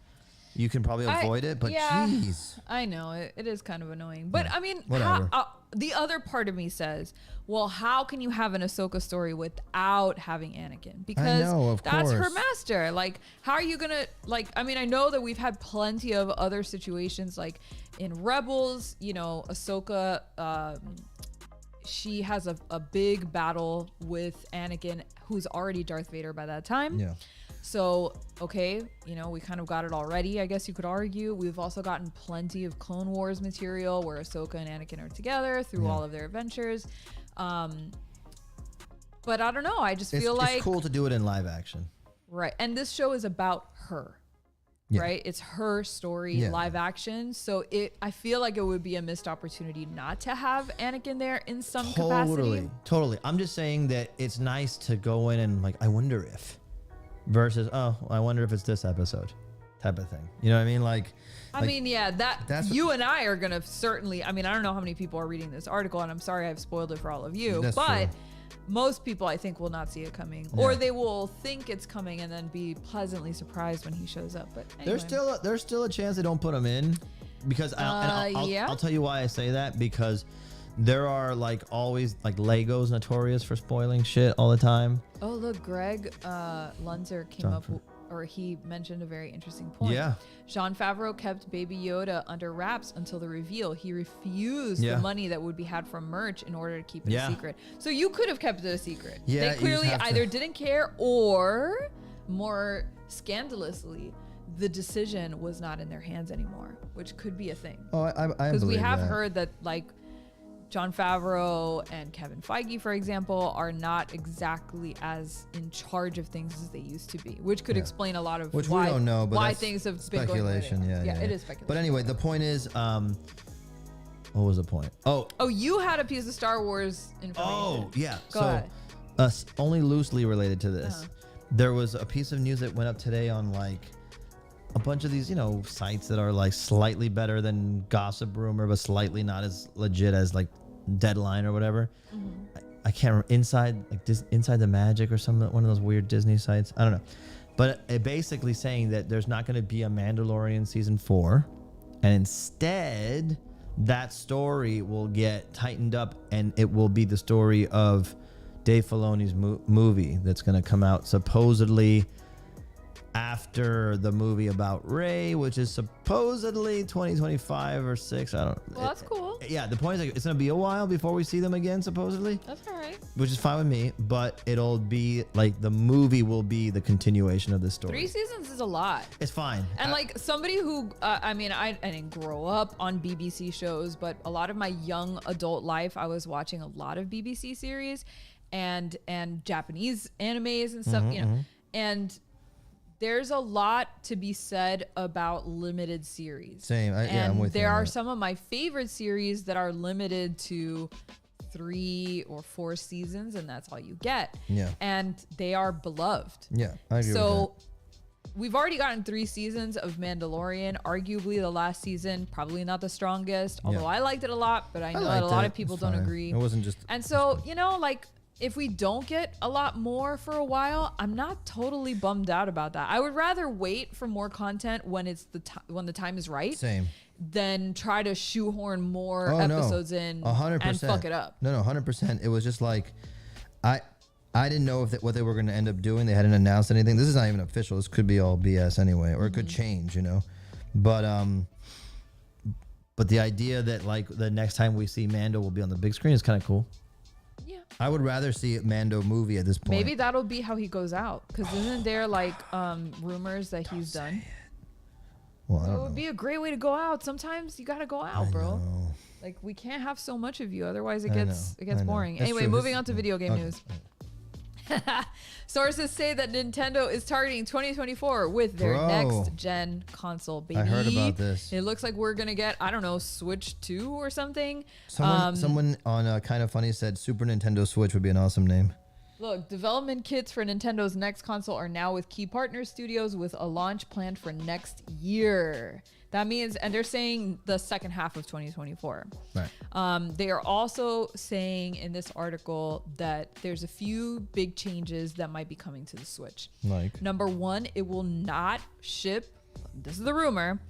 you can probably avoid it. But jeez, I know it is kind of annoying. But I mean, whatever. The other part of me says, well, how can you have an Ahsoka story without having Anakin? Because that's her master. Like, how are you gonna like? I mean, I know that we've had plenty of other situations, like in Rebels. You know, Ahsoka. She has a big battle with Anakin, who's already Darth Vader by that time. Yeah. So, okay, you know, we kind of got it already, I guess you could argue. We've also gotten plenty of Clone Wars material where Ahsoka and Anakin are together through all of their adventures. But I don't know. I just feel like... It's cool to do it in live action. Right. And this show is about her. Yeah. Right? It's her story, live action. So I feel like it would be a missed opportunity not to have Anakin there in some capacity. Totally. I'm just saying that it's nice to go in and like, I wonder if... versus, oh, I wonder if it's this episode type of thing. You know what I mean? I mean, yeah, that's you and I are going to certainly, I mean, I don't know how many people are reading this article, and I'm sorry I've spoiled it for all of you, but most people I think will not see it coming, or they will think it's coming and then be pleasantly surprised when he shows up. But anyway. There's still a chance they don't put him in, because I'll tell you why I say that, because there are like always like Legos notorious for spoiling shit all the time. Oh, look, Greg Lunzer came up, or he mentioned a very interesting point. Yeah. Jon Favreau kept Baby Yoda under wraps until the reveal. He refused the money that would be had from merch in order to keep it a secret. So you could have kept it a secret. Yeah, they clearly either didn't care, or more scandalously, the decision was not in their hands anymore, which could be a thing. Oh, I because we have heard that like Jon Favreau and Kevin Feige, for example, are not exactly as in charge of things as they used to be, which could explain a lot of we don't know, but why things have been going speculation. Yeah, it is speculation. But anyway, the point is, what was the point? Oh, you had a piece of Star Wars information. Oh, yeah. Go ahead. Only loosely related to this. There was a piece of news that went up today on like a bunch of these, you know, sites that are like slightly better than Gossip Rumor, but slightly not as legit as like Deadline or whatever. I can't remember. Inside the Magic or some one of those weird Disney sites. I don't know. But it basically saying that there's not going to be a Mandalorian season 4, and instead that story will get tightened up, and it will be the story of Dave Filoni's movie that's going to come out supposedly after the movie about Rey, which is supposedly 2025 or 6. I don't. Well, that's cool. Yeah, the point is like, it's gonna be a while before we see them again, supposedly. That's all right. Which is fine with me, but it'll be like the movie will be the continuation of this story. 3 seasons is a lot. It's fine. And like somebody who, I mean, I didn't grow up on BBC shows, but a lot of my young adult life, I was watching a lot of BBC series and Japanese animes and stuff, you know, and there's a lot to be said about limited series. Same. I'm with you. There are some of my favorite series that are limited to 3 or 4 seasons, and that's all you get. Yeah. And they are beloved. Yeah, I agree with that. So we've already gotten 3 seasons of Mandalorian. Arguably the last season, probably not the strongest, although I liked it a lot, but I know that a lot of people don't agree. It wasn't just... And so, you know, like... if we don't get a lot more for a while, I'm not totally bummed out about that. I would rather wait for more content when it's when the time is right. Same. Than try to shoehorn more episodes in 100%. And fuck it up. No, 100%. It was just like, I didn't know what they were going to end up doing. They hadn't announced anything. This is not even official. This could be all BS anyway, or it could change, you know. But the idea that like the next time we see Mando will be on the big screen is kind of cool. I would rather see a Mando movie at this point. Maybe that'll be how he goes out. Because isn't there like rumors that he's done? Well, I don't know. It would be a great way to go out. Sometimes you gotta go out, bro. Like we can't have so much of you, otherwise it gets boring. That's anyway, true. Moving on to video game news. Sources say that Nintendo is targeting 2024 with their next gen console, baby. I heard about this. It looks like we're gonna get, I don't know, Switch 2 or something. Someone on Kind of Funny said Super Nintendo Switch would be an awesome name. Look, development kits for Nintendo's next console are now with key partner studios with a launch planned for next year. That means, and they're saying the second half of 2024. Right. They are also saying in this article that there's a few big changes that might be coming to the Switch. Like? Number one, it will not ship this is the rumor,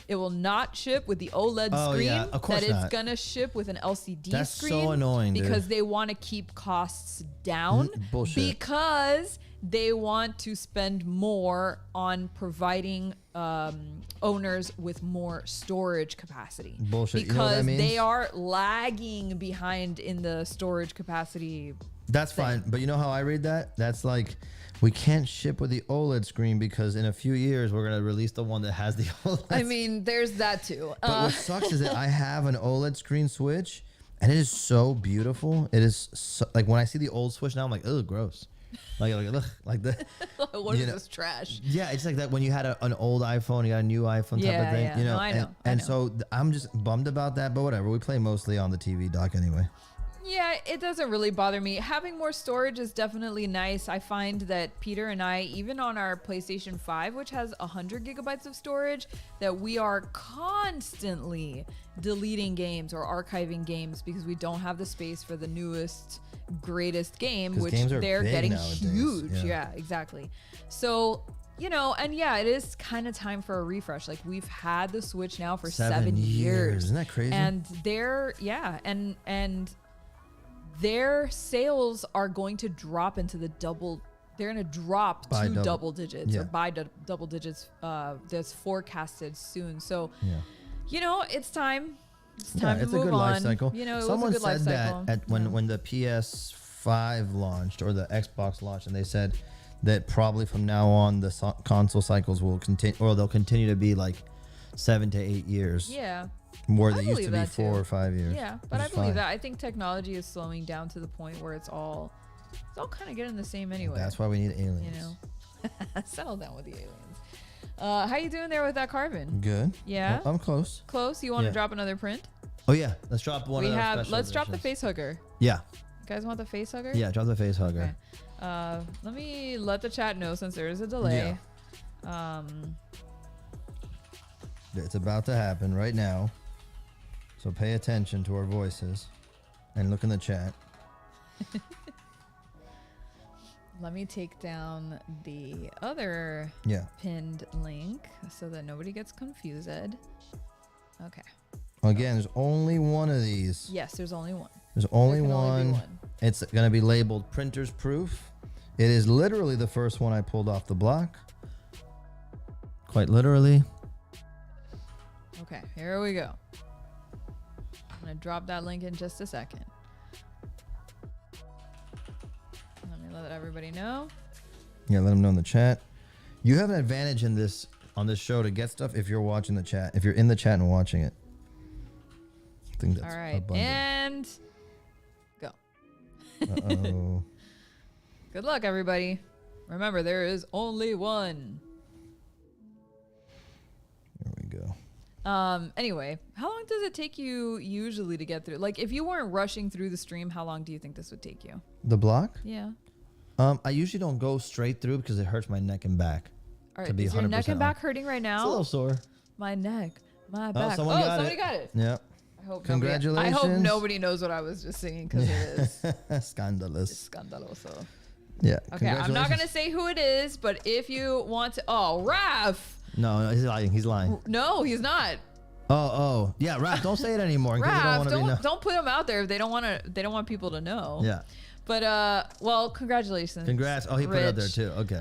it will not ship with the OLED screen. Yeah, of course that it's not. gonna ship with an LCD That's screen. so annoying, dude. because they want to keep costs down. Bullshit. Because they want to spend more on providing owners with more storage capacity. Bullshit. Because You know what that means? they are lagging behind in the storage capacity. That's fine. But you know how I read that? That's like, we can't ship with the OLED screen because in a few years we're gonna release the one that has the OLED. I mean, there's that too. But what sucks is that I have an OLED screen Switch, and it is so beautiful. It is so, like when I see the old Switch now, I'm like, ugh, gross. Like ugh, like the. What is this trash? Yeah, it's like that when you had an old iPhone, you got a new iPhone type of thing. Yeah. You know, No, I know. And so I'm just bummed about that. But whatever, we play mostly on the TV dock anyway. Yeah, it doesn't really bother me. Having more storage is definitely nice. I find that Peter and I, even on our PlayStation 5, which has 100 gigabytes of storage, that we are constantly deleting games or archiving games because we don't have the space for the newest, greatest game, 'Cause which games are they're big getting nowadays. huge. Yeah. Yeah, exactly. So, you know, and yeah, it is kind of time for a refresh. Like we've had the Switch now for 7 years. Isn't that crazy? And their sales are going to drop into the double. They're going to drop By to double. double digits Yeah. or by double digits. That's forecasted soon. So, Yeah. you know, it's time. It's Yeah, time to it's a move good on. life cycle. You know, it Someone was a good said life that cycle. at when the PS5 launched or the Xbox launched, and they said that probably from now on the console cycles will continue, or they'll continue to be like 7 to 8 years. Yeah. Where I they used believe to be that 4 too. or 5 years. Yeah, but I which is believe fine. that. I think technology is slowing down to the point where it's all kind of getting the same anyway. That's why we need aliens. You know, settle down with the aliens. How you doing there with that carbon? Good. Yeah? I'm close. Close. You want to Yeah. drop another print? Oh yeah, let's drop one. of our special Let's drop the editions. face hugger. Yeah, You guys want the face hugger? yeah, drop the face hugger. Okay. Let me let the chat know since there is a delay. It's about to happen right now. So pay attention to our voices and look in the chat. Let me take down the other Yeah. pinned link so that nobody gets confused. Okay. Again, there's only one of these. Yes, there's only one. There's only There can one. only be one. It's going to be labeled printer's proof. It is literally the first one I pulled off the block. Quite literally. Okay, here we go. I'm gonna drop that link in just a second. Let me let everybody know. Yeah, let them know in the chat. You have an advantage in this on this show to get stuff if you're watching the chat. If you're in the chat and watching it. I think that's All right, abundant. and go. Uh-oh. Good luck, everybody. Remember, there is only one. There we go. Anyway, how long does it take you usually to get through? Like, if you weren't rushing through the stream, how long do you think this would take you? The block? Yeah. I usually don't go straight through because it hurts my neck and back. All To right, be is your neck 100% and back hurting right It's a now? little sore. My neck, my back. someone got somebody it. got it. Yeah. I hope Congratulations. I hope nobody knows what I was just saying because it is Scandalous. scandaloso. Yeah. Okay, I'm not congratulations. gonna say who it is, but if you want to, Raph. No, he's lying. He's lying. No, he's not. Oh. Yeah, Raph, don't say it anymore. In case you don't Raph, want to be known. don't put him out there if they don't want to. They don't want people to know. Yeah. But well, congratulations. Congrats. Oh, he put it out there Rich. too. Okay.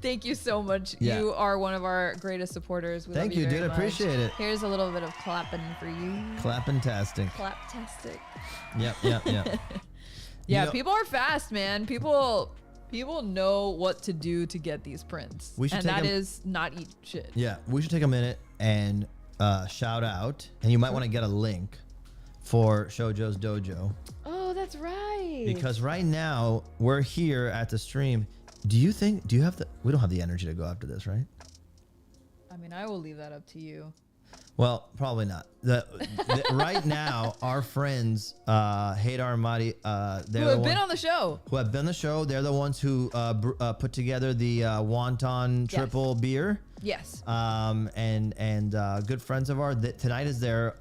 Thank you so much. Yeah. You are one of our greatest supporters. We Thank love you, you, very dude. much. Appreciate it. Here's a little bit of clapping for you. Clapping-tastic. Claptastic. Yep. Yeah, You know- people are fast, man. People know what to do to get these prints. We should and take that 'em- is not eat shit. Yeah, we should take a minute and shout out, and you might want to get a link for Shoujo's Dojo Oh, that's right. because right now we're here at the stream. Do you have the? We don't have the energy to go after this, right? I mean, I will leave that up to you. Well, probably not. Right now, our friends, Haydar and Madi, they're Who the have been one- on the show. who have been on the show. They're the ones who put together the wonton triple beer. Yes. And good friends of ours. Tonight is their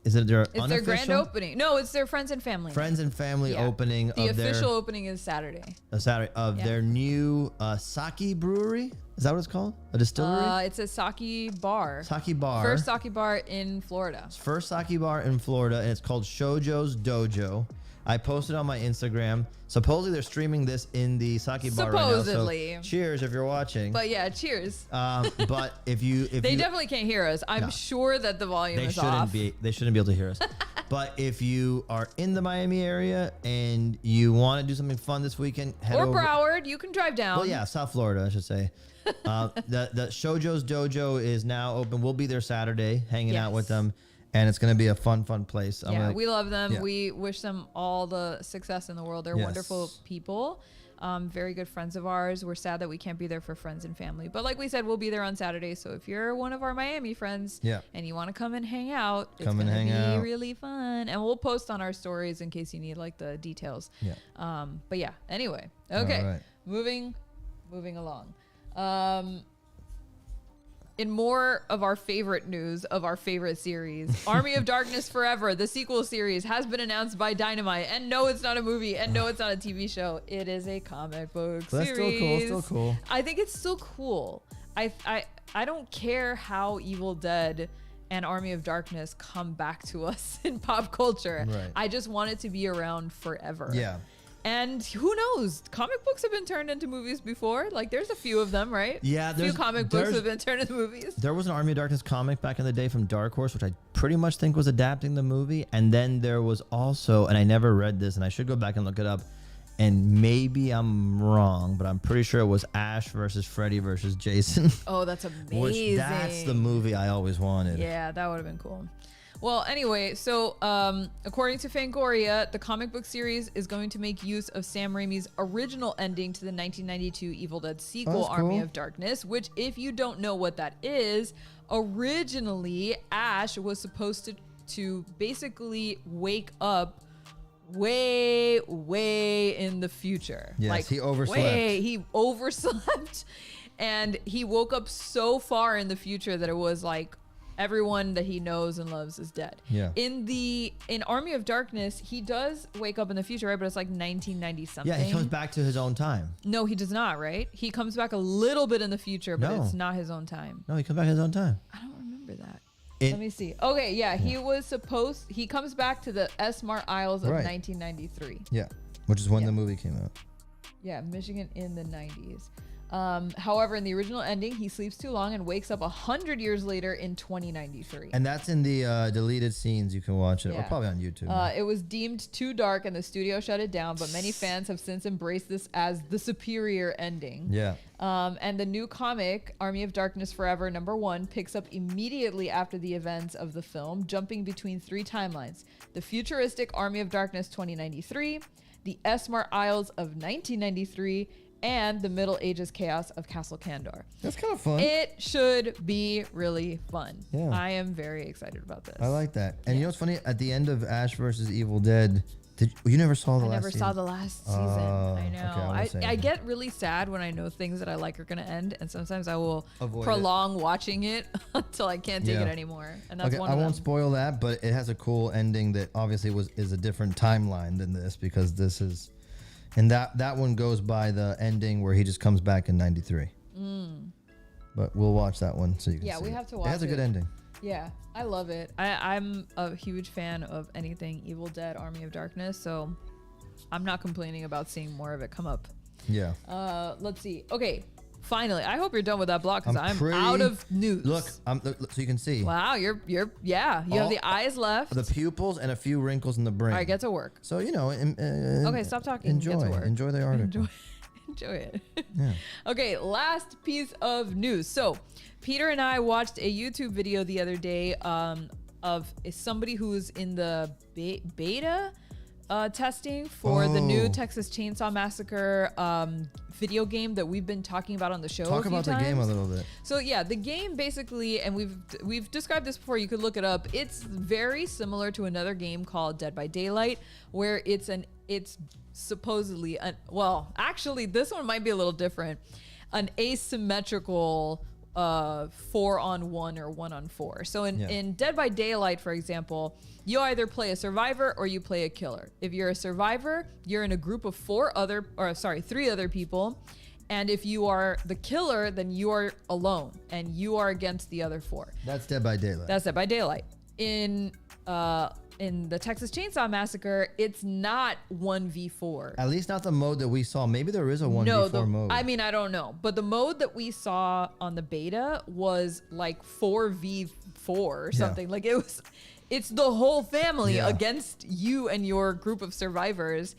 Is it their It's unofficial? their grand opening. No, it's their friends and family. Friends and family Yeah. opening The of official opening is Saturday. Saturday of their new sake brewery. Is that what it's called? A distillery? It's a sake bar. Sake bar. First sake bar in Florida. First sake bar in Florida, and it's called Shojo's Dojo. I posted on my Instagram. Supposedly they're streaming this in the sake bar right now. Supposedly. So cheers if you're watching. But yeah, cheers. But if They definitely can't hear us. I'm sure that the volume is off. They shouldn't be able to hear us. But if you are in the Miami area and you want to do something fun this weekend, head Or over. Broward, you can drive down. Well, yeah, South Florida, I should say. The Shojo's Dojo is now open. We'll be there Saturday, hanging out with them, and it's going to be a fun place. We love them. Yeah. We wish them all the success in the world. They're wonderful people. Very good friends of ours. We're sad that we can't be there for friends and family. But like we said, we'll be there on Saturday. So if you're one of our Miami friends and you want to come and hang out, it's going to be really fun. And we'll post on our stories in case you need like the details. Yeah. But yeah, anyway. Okay. All right. Moving along. In more of our favorite news of our favorite series, Army of Darkness Forever, the sequel series, has been announced by Dynamite. And no, it's not a movie. And no, it's not a TV show. It is a comic book series. That's still cool. I think it's still cool. I don't care how Evil Dead and Army of Darkness come back to us in pop culture. Right. I just want it to be around forever. Yeah. And who knows? Comic books have been turned into movies before. Like, there's a few of them, right? Yeah, a few comic books have been turned into movies. There was an Army of Darkness comic back in the day from Dark Horse, which I pretty much think was adapting the movie. And then there was also, and I never read this, and I should go back and look it up, and maybe I'm wrong, but I'm pretty sure it was Ash versus Freddy versus Jason. Oh, that's amazing. Which that's the movie I always wanted. Yeah, that would have been cool. Well, anyway, so according to Fangoria, the comic book series is going to make use of Sam Raimi's original ending to the 1992 Evil Dead sequel, Army of Darkness, which, if you don't know what that is, originally Ash was supposed to basically wake up way in the future. Yes, like, he overslept. He overslept, and he woke up so far in the future that it was like everyone that he knows and loves is dead. Yeah. In Army of Darkness, he does wake up in the future, right? But it's like 1990 something. Yeah, he comes back to his own time. No, he does not, right? He comes back a little bit in the future, but it's not his own time. No, he comes back his own time. I don't remember that. Let me see. Okay, yeah, he comes back to the Esmar Isles of 1993. Yeah, which is when the movie came out. Yeah, Michigan in the 90s. However, in the original ending, he sleeps too long and wakes up 100 years later in 2093. And that's in the deleted scenes. You can watch it, or probably on YouTube. It was deemed too dark and the studio shut it down, but many fans have since embraced this as the superior ending. Yeah. And the new comic, Army of Darkness Forever #1, picks up immediately after the events of the film, jumping between 3 timelines: the futuristic Army of Darkness 2093, the Esmar Isles of 1993, and the Middle Ages chaos of Castle Kandor. That's kind of fun. It should be really fun. Yeah. I am very excited about this. I like that. And you know what's funny? At the end of Ash versus Evil Dead, you never saw the last season? I never saw the last season. I know. Okay, I get really sad when I know things that I like are going to end, and sometimes I will Avoid prolong watching it until I can't take it anymore. And that's one of them. I them. won't spoil that, but it has a cool ending that obviously is a different timeline than this, because this is... And that one goes by the ending where he just comes back in 93. But we'll watch that one so you can see. Yeah, we have to watch it. It has a good ending. Yeah, I love it. I'm a huge fan of anything Evil Dead, Army of Darkness, so I'm not complaining about seeing more of it come up. Yeah. Let's see. Okay, finally, I hope you're done with that block because I'm pretty- out of news. Look, so you can see. Wow, you have the eyes left. The pupils and a few wrinkles in the brain. All right, get to work. So, Okay, stop talking. Enjoy. Get to work. Enjoy the article. Enjoy it. Yeah. Okay, last piece of news. So, Peter and I watched a YouTube video the other day of somebody who's in the beta testing for the new Texas Chainsaw Massacre video game that we've been talking about on the show. Talk about the game a little bit. So yeah, the game basically, and we've described this before. You could look it up. It's very similar to another game called Dead by Daylight, where it's supposedly actually this one might be a little different, an asymmetrical 4-on-1 or 1-on-4. So in Dead by Daylight, for example, you either play a survivor or you play a killer. If you're a survivor, you're in a group of 3 other people. And if you are the killer, then you are alone and you are against the other 4. That's Dead by Daylight. That's Dead by Daylight. In the Texas Chainsaw Massacre, it's not 1v4. At least not the mode that we saw. Maybe there is a 1v4 mode. I mean, I don't know. But the mode that we saw on the beta was like 4v4 or something. Like it's the whole family against you and your group of survivors.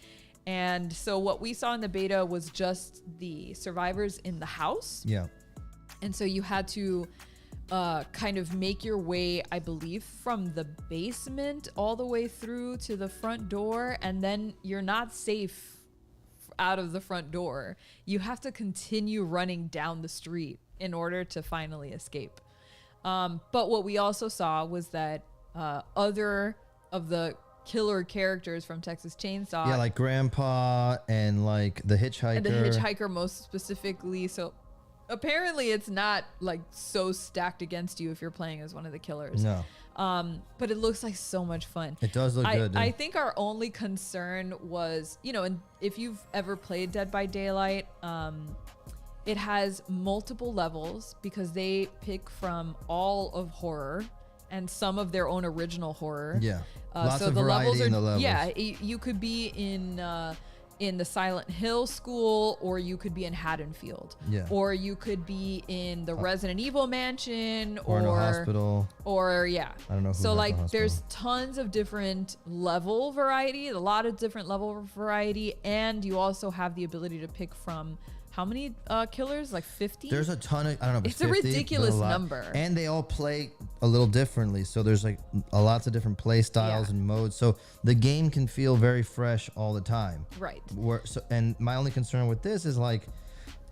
And so what we saw in the beta was just the survivors in the house. Yeah. And so you had to kind of make your way, I believe, from the basement all the way through to the front door. And then you're not safe out of the front door. You have to continue running down the street in order to finally escape. But what we also saw was that other of the killer characters from Texas Chainsaw. Yeah, like Grandpa and like the Hitchhiker. And the Hitchhiker most specifically. So apparently it's not like so stacked against you if you're playing as one of the killers. No. But it looks like so much fun. It does look good. I think our only concern was, and if you've ever played Dead by Daylight, it has multiple levels because they pick from all of horror and some of their own original horror. Yeah. Lots so of the variety levels are, in the levels. Yeah, you could be in the Silent Hill school, or you could be in Haddonfield. Yeah. Or you could be in the Resident Evil mansion, or in a hospital. Or I don't know who so has like the hospital. there's tons of different level variety, a lot of different level variety, and you also have the ability to pick from how many killers? Like 50? There's a ton of, I don't know if It's 50, a ridiculous but lot. number. And they all play a little differently. So there's like lots of different play styles and modes. So the game can feel very fresh all the time. Right. And my only concern with this is like,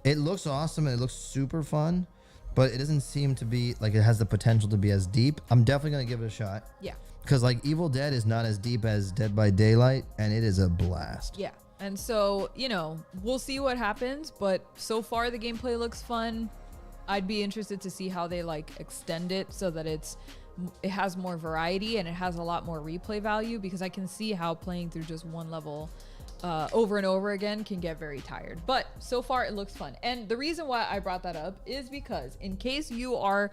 it looks awesome and it looks super fun, but it doesn't seem to be like it has the potential to be as deep. I'm definitely going to give it a shot. Yeah. Because like Evil Dead is not as deep as Dead by Daylight, and it is a blast. Yeah. And so, we'll see what happens, but so far the gameplay looks fun. I'd be interested to see how they like extend it so that it has more variety and it has a lot more replay value, because I can see how playing through just one level over and over again can get very tired. But so far it looks fun. And the reason why I brought that up is because in case you are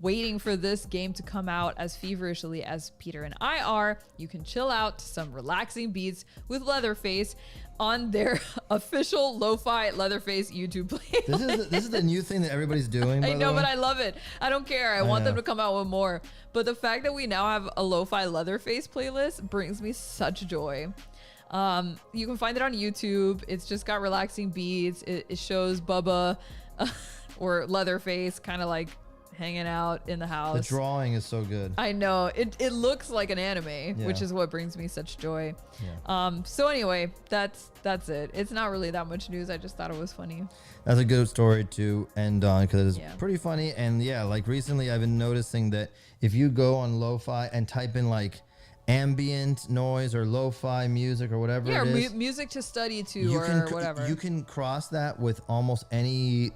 waiting for this game to come out as feverishly as Peter and I are, you can chill out to some relaxing beats with Leatherface on their official lo-fi Leatherface YouTube playlist. This is the new thing that everybody's doing. By I know, the way. but I love it. I don't care. I want them to come out with more. But the fact that we now have a lo-fi Leatherface playlist brings me such joy. You can find it on YouTube. It's just got relaxing beats. It shows Bubba or Leatherface kind of like hanging out in the house. The drawing is so good. I know. It looks like an anime, which is what brings me such joy. Yeah. So anyway, that's it. It's not really that much news. I just thought it was funny. That's a good story to end on because it's pretty funny. And like recently I've been noticing that if you go on lo-fi and type in like ambient noise or lo-fi music or whatever it is, music to study to whatever. You can cross that with almost any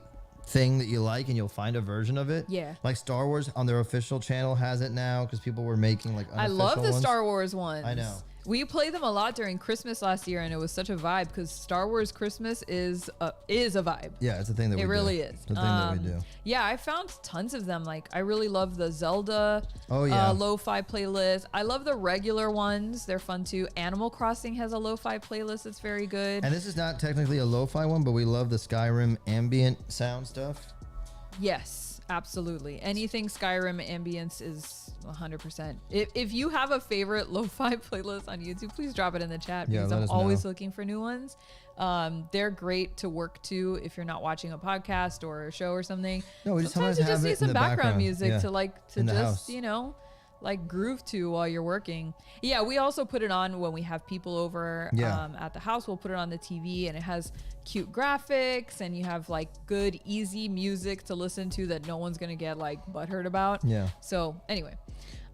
thing that you like and you'll find a version of it. Yeah. Like Star Wars on their official channel has it now because people were making like unofficial I love the ones. Star Wars ones. I know. We played them a lot during Christmas last year, and it was such a vibe because Star Wars Christmas is a vibe. Yeah, it's a thing that we do. It really is. It's a thing that we do. Yeah, I found tons of them. Like, I really love the Zelda lo-fi playlist. I love the regular ones. They're fun too. Animal Crossing has a lo-fi playlist that's very good. And this is not technically a lo-fi one, but we love the Skyrim ambient sound stuff. Yes, absolutely. Anything Skyrim ambience is 100%. If you have a favorite lo-fi playlist on YouTube, please drop it in the chat because I'm always looking for new ones. They're great to work to if you're not watching a podcast or a show or something. No, we just sometimes you just need some background music to house. like groove to while you're working. Yeah, we also put it on when we have people over at the house. We'll put it on the TV and it has cute graphics and you have like good, easy music to listen to that no one's going to get like butthurt about. Yeah. So anyway.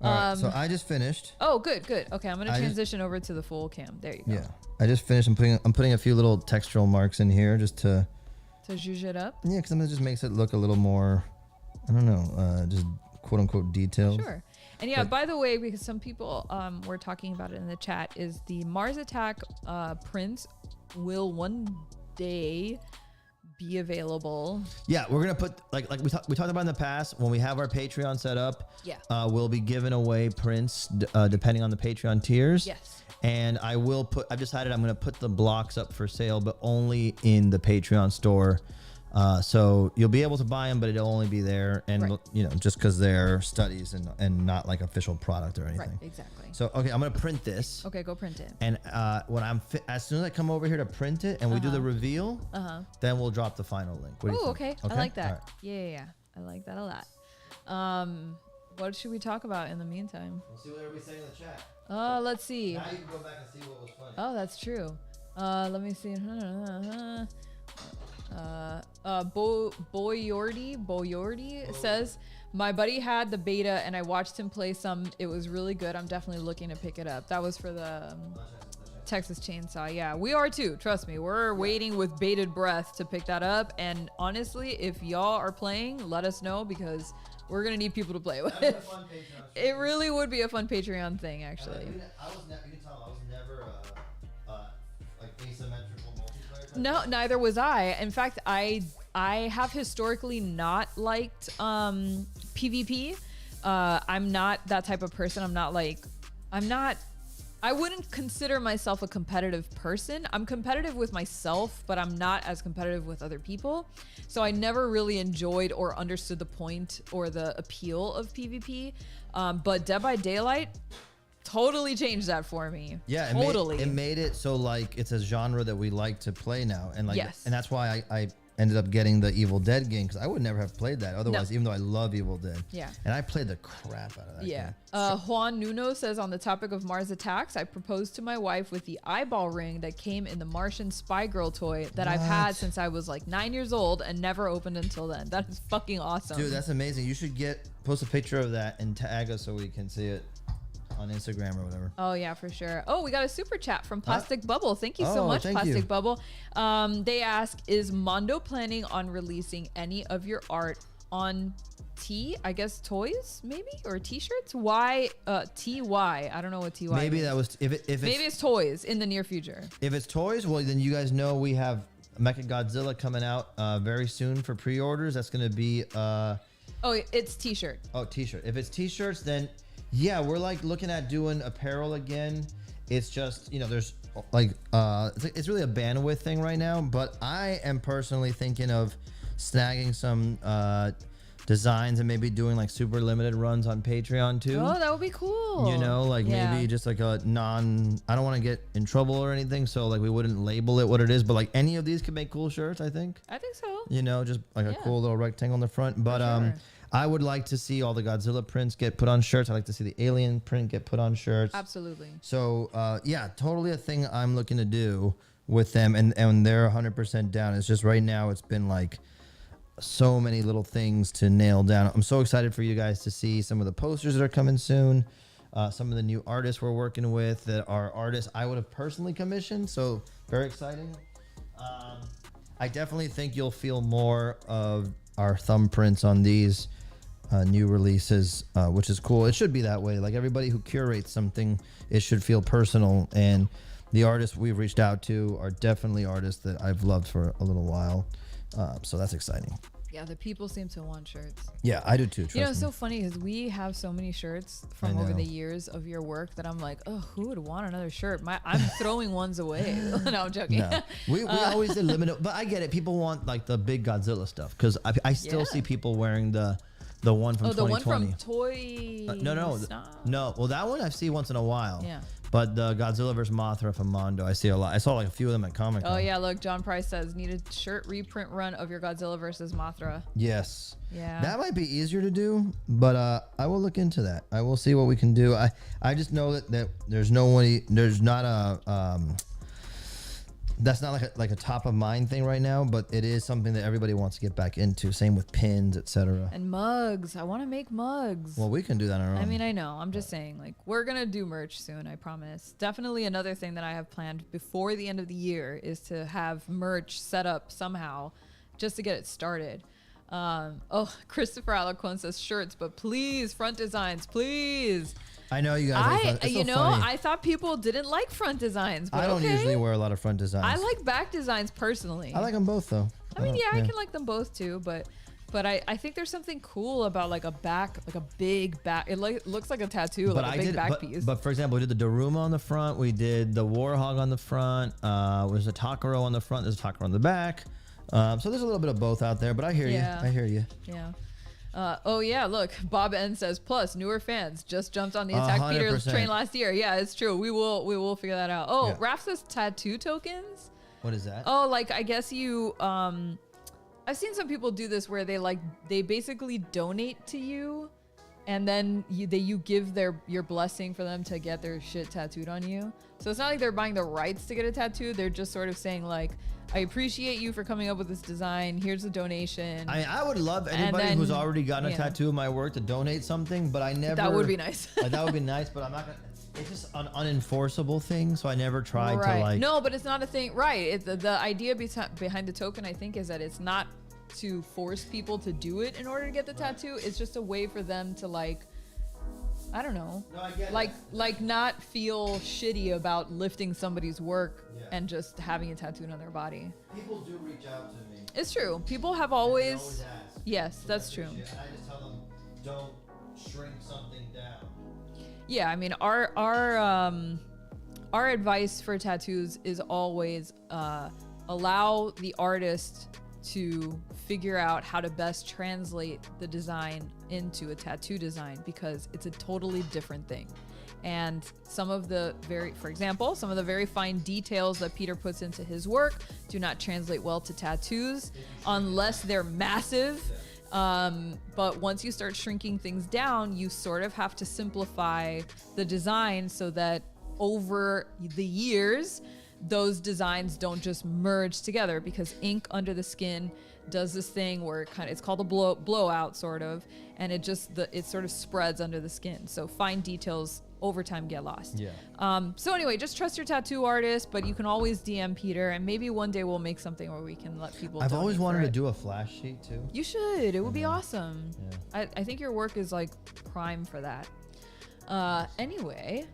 All right, so I just finished. Oh, good. Okay, I'm going to transition over to the full cam. There you go. Yeah. I just finished. I'm putting a few little textural marks in here just to zhuzh it up. Yeah, because it just makes it look a little more I don't know, just quote unquote details. Sure. And yeah, by the way, because some people were talking about it in the chat, is the Mars Attack prints will one day be available. Yeah, we're gonna put like we talked about in the past, when we have our Patreon set up. Yeah. We'll be giving away prints depending on the Patreon tiers. Yes. And I've decided I'm gonna put the blocks up for sale, but only in the Patreon store. So you'll be able to buy them, but it'll only be there, and Right. you know, just because they're studies and not like official product or anything. Right, exactly. So okay, I'm gonna print this. Okay, go print it. And when as soon as I come over here to print it and we do the reveal, then we'll drop the final link. What do you Oh, think? okay. I like that. All right. Yeah. I like that a lot. What should we talk about in the meantime? We'll see what everybody's saying in the chat. Let's see. Now you can go back and see what was funny. Oh, that's true. Let me see. Boyordi says, my buddy had the beta and I watched him play some. It was really good. I'm definitely looking to pick it up. That was for the Texas Chainsaw. Yeah, we are too. Trust me. We're waiting with bated breath to pick that up. And honestly, if y'all are playing, let us know, because we're going to need people to play with. It really would be a fun Patreon thing, actually. You can tell I was never like asymmetrical multiplayer. No, neither was I. In fact, I have historically not liked PvP. I'm not that type of person. I wouldn't consider myself a competitive person. I'm competitive with myself, but I'm not as competitive with other people. So I never really enjoyed or understood the point or the appeal of PvP. But Dead by Daylight totally changed that for me. Yeah, it made it so like it's a genre that we like to play now, and like, Yes. and that's why I ended up getting the Evil Dead game, because I would never have played that otherwise. Even though I love Evil Dead, Yeah. and I played the crap out of that. Yeah. game. Juan Nuno says, on the topic of Mars Attacks, I proposed to my wife with the eyeball ring that came in the Martian Spy Girl toy that I've had since I was like 9 years old and never opened until then. That is fucking awesome. Dude, that's amazing. You should post a picture of that and tag us so we can see it on Instagram or whatever. Oh yeah, for sure. Oh, we got a super chat from Plastic Bubble. Thank you so much, thank Plastic you. Bubble. They ask, is Mondo planning on releasing any of your art on toys maybe, or t-shirts? Why TY? I don't know what TY Maybe means. that was if Maybe it's toys in the near future. If it's toys, well then you guys know we have Mechagodzilla coming out very soon for pre-orders. That's gonna be Oh, it's t-shirt. Oh, t-shirt. If it's t-shirts, then yeah, we're like looking at doing apparel again. It's just, you know, there's like it's really a bandwidth thing right now, but I am personally thinking of snagging some designs and maybe doing like super limited runs on Patreon too. Oh, that would be cool. You know, like Yeah. maybe just like I don't want to get in trouble or anything, so like we wouldn't label it what it is, but like any of these could make cool shirts, I think. I think so. You know, just like a cool little rectangle in the front. But sure. I would like to see all the Godzilla prints get put on shirts. I like to see the Alien print get put on shirts. Absolutely. So yeah, totally a thing I'm looking to do with them, and they're 100% down. It's just right now it's been like so many little things to nail down. I'm so excited for you guys to see some of the posters that are coming soon. Some of the new artists we're working with that are artists I would have personally commissioned. So very exciting. I definitely think you'll feel more of our thumbprints on these new releases, which is cool. It should be that way. Like everybody who curates something, it should feel personal. And the artists we've reached out to are definitely artists that I've loved for a little while. So that's exciting. Yeah, the people seem to want shirts. Yeah, I do too. Trust You know, it's me. so funny because we have so many shirts from over the years of your work that I'm like, oh, who would want another shirt? I'm throwing ones away. No, I'm joking. No. We always did limited, but I get it. People want like the big Godzilla stuff because I still see people wearing the one from 2020. The one from Toy. No. Well, that one I see once in a while. Yeah. But the Godzilla vs. Mothra from Mondo, I see a lot. I saw like a few of them at Comic-Con. Oh yeah, look, John Price says need a shirt reprint run of your Godzilla versus Mothra. Yes. Yeah. That might be easier to do, but I will look into that. I will see what we can do. I just know that there's not a that's not like a top of mind thing right now, but it is something that everybody wants to get back into. Same with pins, etc. And mugs. I want to make mugs. Well, we can do that on our own. I mean, I know. I'm just saying, like, we're going to do merch soon, I promise. Definitely another thing that I have planned before the end of the year is to have merch set up somehow just to get it started. Christopher Alaquan says shirts, but please front designs, please. I know you guys. It's so funny. I thought people didn't like front designs, but I don't usually wear a lot of front designs. I like back designs personally. I like them both though. I mean, I can like them both too, but I think there's something cool about like a big back. It looks like a tattoo, like a big back piece. But for example, we did the Daruma on the front. We did the Warhog on the front. There's a Takaro on the front. There's a Takaro on the back. So there's a little bit of both out there, but I hear you. I hear you. Yeah. Oh yeah, look, Bob N says, plus newer fans just jumped on the Attack Peters train last year. Yeah, it's true. We will figure that out. Oh, yeah. Raph says tattoo tokens. What is that? Oh, like I guess you I've seen some people do this where they basically donate to you, and then you give your blessing for them to get their shit tattooed on you. So it's not like they're buying the rights to get a tattoo. They're just sort of saying like, I appreciate you for coming up with this design. Here's a donation. I would love anybody who's already gotten a tattoo of my work to donate something, but I never. That would be nice. That would be nice, but I'm not gonna. It's just an unenforceable thing, so I never tried to like. No, but it's not a thing, right? The idea behind the token, I think, is that it's not to force people to do it in order to get the tattoo. It's just a way for them to like, I don't know, like not feel shitty about lifting somebody's work and just having it tattooed on their body. People do reach out to me. It's true. People have always ask. Yes, that's true. And I just tell them, don't shrink something down. Yeah, I mean, our advice for tattoos is always allow the artist to figure out how to best translate the design into a tattoo design, because it's a totally different thing. And some of the very fine details that Peter puts into his work do not translate well to tattoos unless they're massive. But once you start shrinking things down, you sort of have to simplify the design so that over the years, those designs don't just merge together, because ink under the skin does this thing where it's called a blowout sort of, and it sort of spreads under the skin. So fine details over time get lost. Yeah. So anyway, just trust your tattoo artist, but you can always DM Peter, and maybe one day we'll make something where we can let people. I've always wanted to do a flash sheet too. You should. It would be awesome. Yeah. I think your work is like prime for that. Anyway,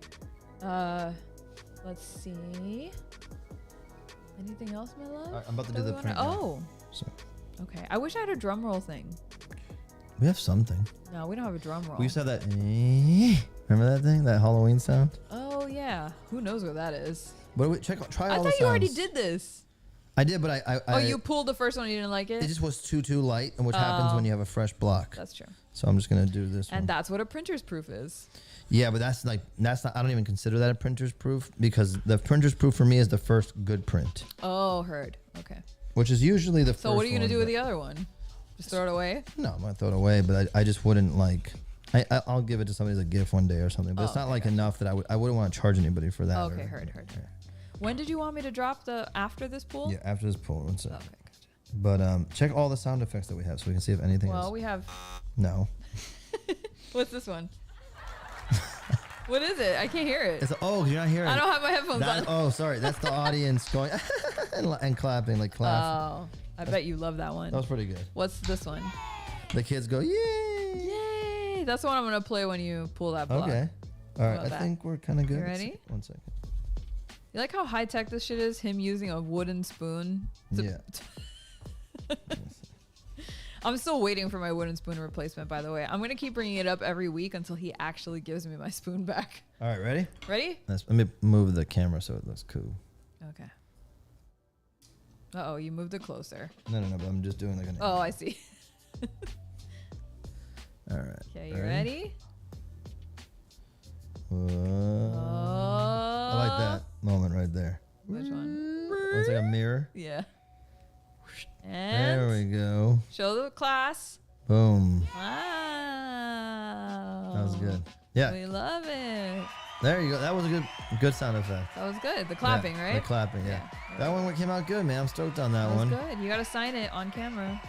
let's see. Anything else, my love? I'm about to do the print. Oh. So. Okay. I wish I had a drum roll thing. We have something. No, we don't have a drum roll. We used to have that. Remember that thing? That Halloween sound? Oh, yeah. Who knows what that is? But try all the sounds. I thought you already did this. I did, but I you pulled the first one and you didn't like it? It just was too light, and which happens when you have a fresh block. That's true. So I'm just going to do this And one. that's what a printer's proof is. Yeah, but that's not, I don't even consider that a printer's proof, because the printer's proof for me is the first good print. Oh, heard. Okay. Which is usually the first one. So what are you going to do with the other one? Just throw it away? No, I'm going to throw it away, but I just wouldn't like, I'll give it to somebody as a gift one day or something, but it's not like enough that I wouldn't want to charge anybody for that. Okay, heard. When did you want me to drop after this pool? Yeah, after this pool. One sec. Okay, gotcha. But check all the sound effects that we have so we can see if anything Well, we have... No. What's this one? What is it? I can't hear it. You're not hearing it. I don't have my headphones on. Oh, sorry. That's the audience going and clapping, like clapping. Oh, I bet you love that one. That was pretty good. What's this one? The kids go, yay! Yay! That's the one I'm going to play when you pull that block. Okay. All right. I think we're kind of good. You ready? One second. You like how high tech this shit is? Him using a wooden spoon. Yeah. I'm still waiting for my wooden spoon replacement, by the way. I'm going to keep bringing it up every week until he actually gives me my spoon back. All right, ready? Ready? Let me move the camera so it looks cool. Okay. Uh-oh, you moved it closer. No, but I'm just doing like an... Oh, I see. All right. Okay, you ready? I like that moment right there. Which one? It's like a mirror. Yeah. And there we go. Show the class. Boom. Wow. That was good. Yeah. We love it. There you go. That was a good sound effect. That was good. The clapping, right? The clapping, yeah. That one came out good, man. I'm stoked on that one. That was good. You got to sign it on camera.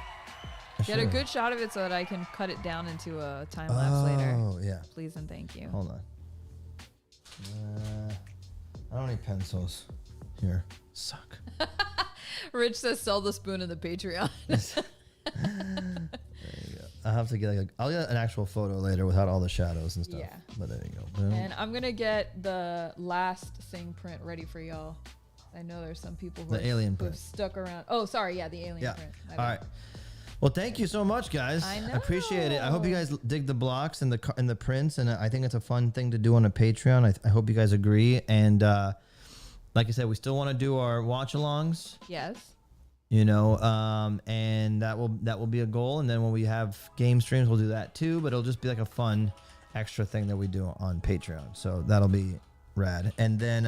Get a good shot of it so that I can cut it down into a time lapse later. Oh, yeah. Please and thank you. Hold on. I don't need pencils. Here. Suck. Rich says sell the spoon in the Patreon. I'll have to get I'll get an actual photo later without all the shadows and stuff. Yeah. But there you go. Boom. And I'm gonna get the last Sing print ready for y'all. I know there's some people who, The alien who have print. stuck around. Oh, sorry, yeah, the alien print. All right. Well, thank you so much, guys. I appreciate it. I hope you know. guys dig the blocks and the prints, and I think it's a fun thing to do on a Patreon. I hope you guys agree. And like I said, we still want to do our watch-alongs. Yes. You know, and that will be a goal. And then when we have game streams, we'll do that too. But it'll just be like a fun extra thing that we do on Patreon. So that'll be rad. And then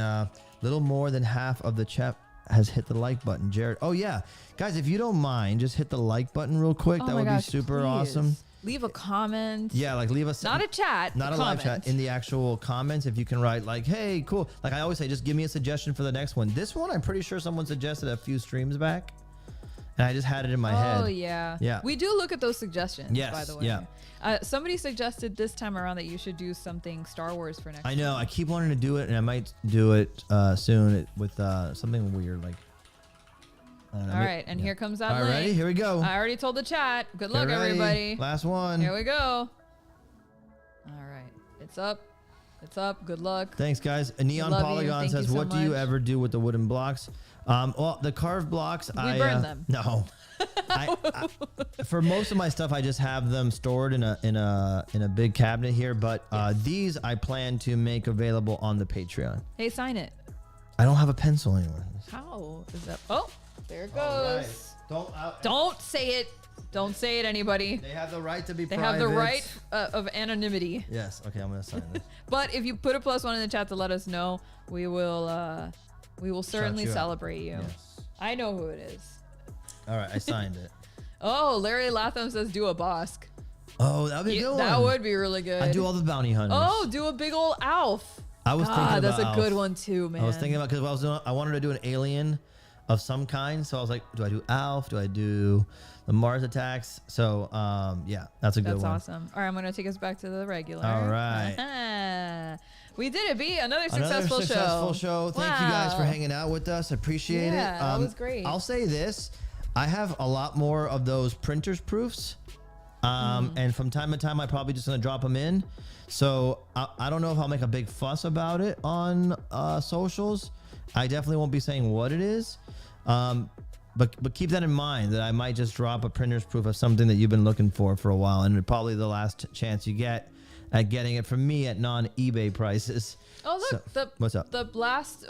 little more than half of the chat has hit the like button. Jared, oh yeah, guys, if you don't mind, just hit the like button real quick. Oh That my would gosh, be super please. awesome. Leave a comment. Yeah, like leave us Not a chat. not a live chat, in the actual comments. If you can write like, hey, cool. Like I always say, just give me a suggestion for the next one. This one, I'm pretty sure someone suggested a few streams back, and I just had it in my head. Oh yeah. Yeah. We do look at those suggestions. Yes, By the way. yeah. Somebody suggested this time around that you should do something Star Wars for next. I know. I keep wanting to do it, and I might do it soon with something weird like. I don't know, All right, and here comes that All right, link. ready? Here we go. I already told the chat. Good luck, Get ready. everybody. Last one. Here we go. All right, it's up. It's up. Good luck. Thanks, guys. A Neon love you. Polygon Thank says, you so "What do you much. ever do with the wooden blocks?" Well, the carved blocks, I burn them. No. For most of my stuff, I just have them stored in a big cabinet here. But these I plan to make available on the Patreon. Hey, sign it. I don't have a pencil anymore. How is that? Oh, there it goes. All right. Don't say it. Don't say it, anybody. They have the right to be They private. have the right of anonymity. Yes. Okay, I'm gonna sign this. But if you put a +1 in the chat to let us know, we will certainly you out. celebrate you. Yes. I know who it is. All right, I signed it. Oh, Larry Latham says do a Bosk. Oh, that'd be a good one. That would be really good. I do all the bounty hunters. Oh, do a big old Alf. I was thinking that's about a good Alf. one too, man. I was thinking about because I wanted to do an alien of some kind, so I was like, do I do Alf? Do I do the Mars attacks? So yeah, that's a good That's one. awesome. All right, I'm gonna take us back to the regular. All right. We did it, B. Another Another successful show. Thank you guys for Wow. hanging out with us. Appreciate it. Yeah, that was great. I'll say this: I have a lot more of those printers proofs. And from time to time, I'm probably just gonna drop them in. So I don't know if I'll make a big fuss about it on socials. I definitely won't be saying what it is. But keep that in mind that I might just drop a printer's proof of something that you've been looking for a while, and probably the last chance you get at getting it from me at non-eBay prices. Oh look, So, what's up? The last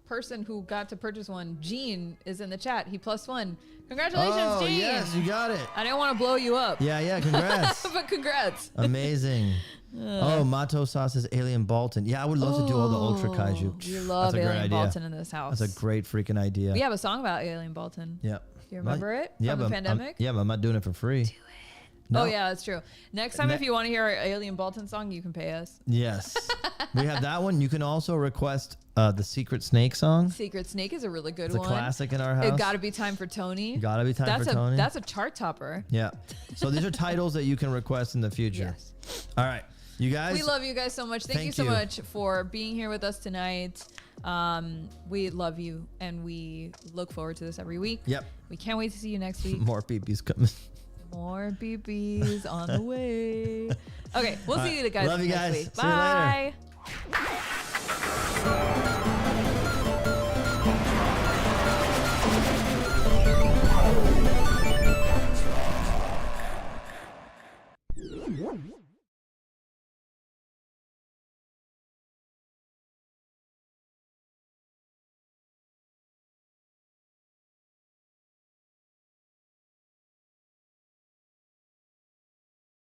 person who got to purchase one, Gene, is in the chat. He +1. Congratulations, Oh Gene. yes, you got it. I didn't want to blow you up. Yeah, congrats. But congrats. Amazing. Oh, Mato Sauce is Alien Bolton. Yeah, I would love to do all the Ultra Kaiju. You love That's a great Alien idea. Bolton in this house. That's a great freaking idea. We have a song about Alien Bolton. Yeah. Do you remember it Yeah, from the but pandemic? yeah, but I'm not doing it for free. No. Oh yeah, that's true. Next time, if you want to hear our Alien Bolton song, you can pay us. Yes. We have that one. You can also request the Secret Snake song. Secret Snake is a really good It's a one. classic in our house. It gotta be time for Tony. Gotta be time That's for a Tony. that's a chart topper. Yeah. So these are titles that you can request in the future. Yes. All right. You guys. We love you guys so much. Thank you so much for being here with us tonight. We love you and we look forward to this every week. Yep. We can't wait to see you next week. More peepees coming. More BBs on the way. Okay, we'll see you guys Love you next guys. week. See you later. Bye.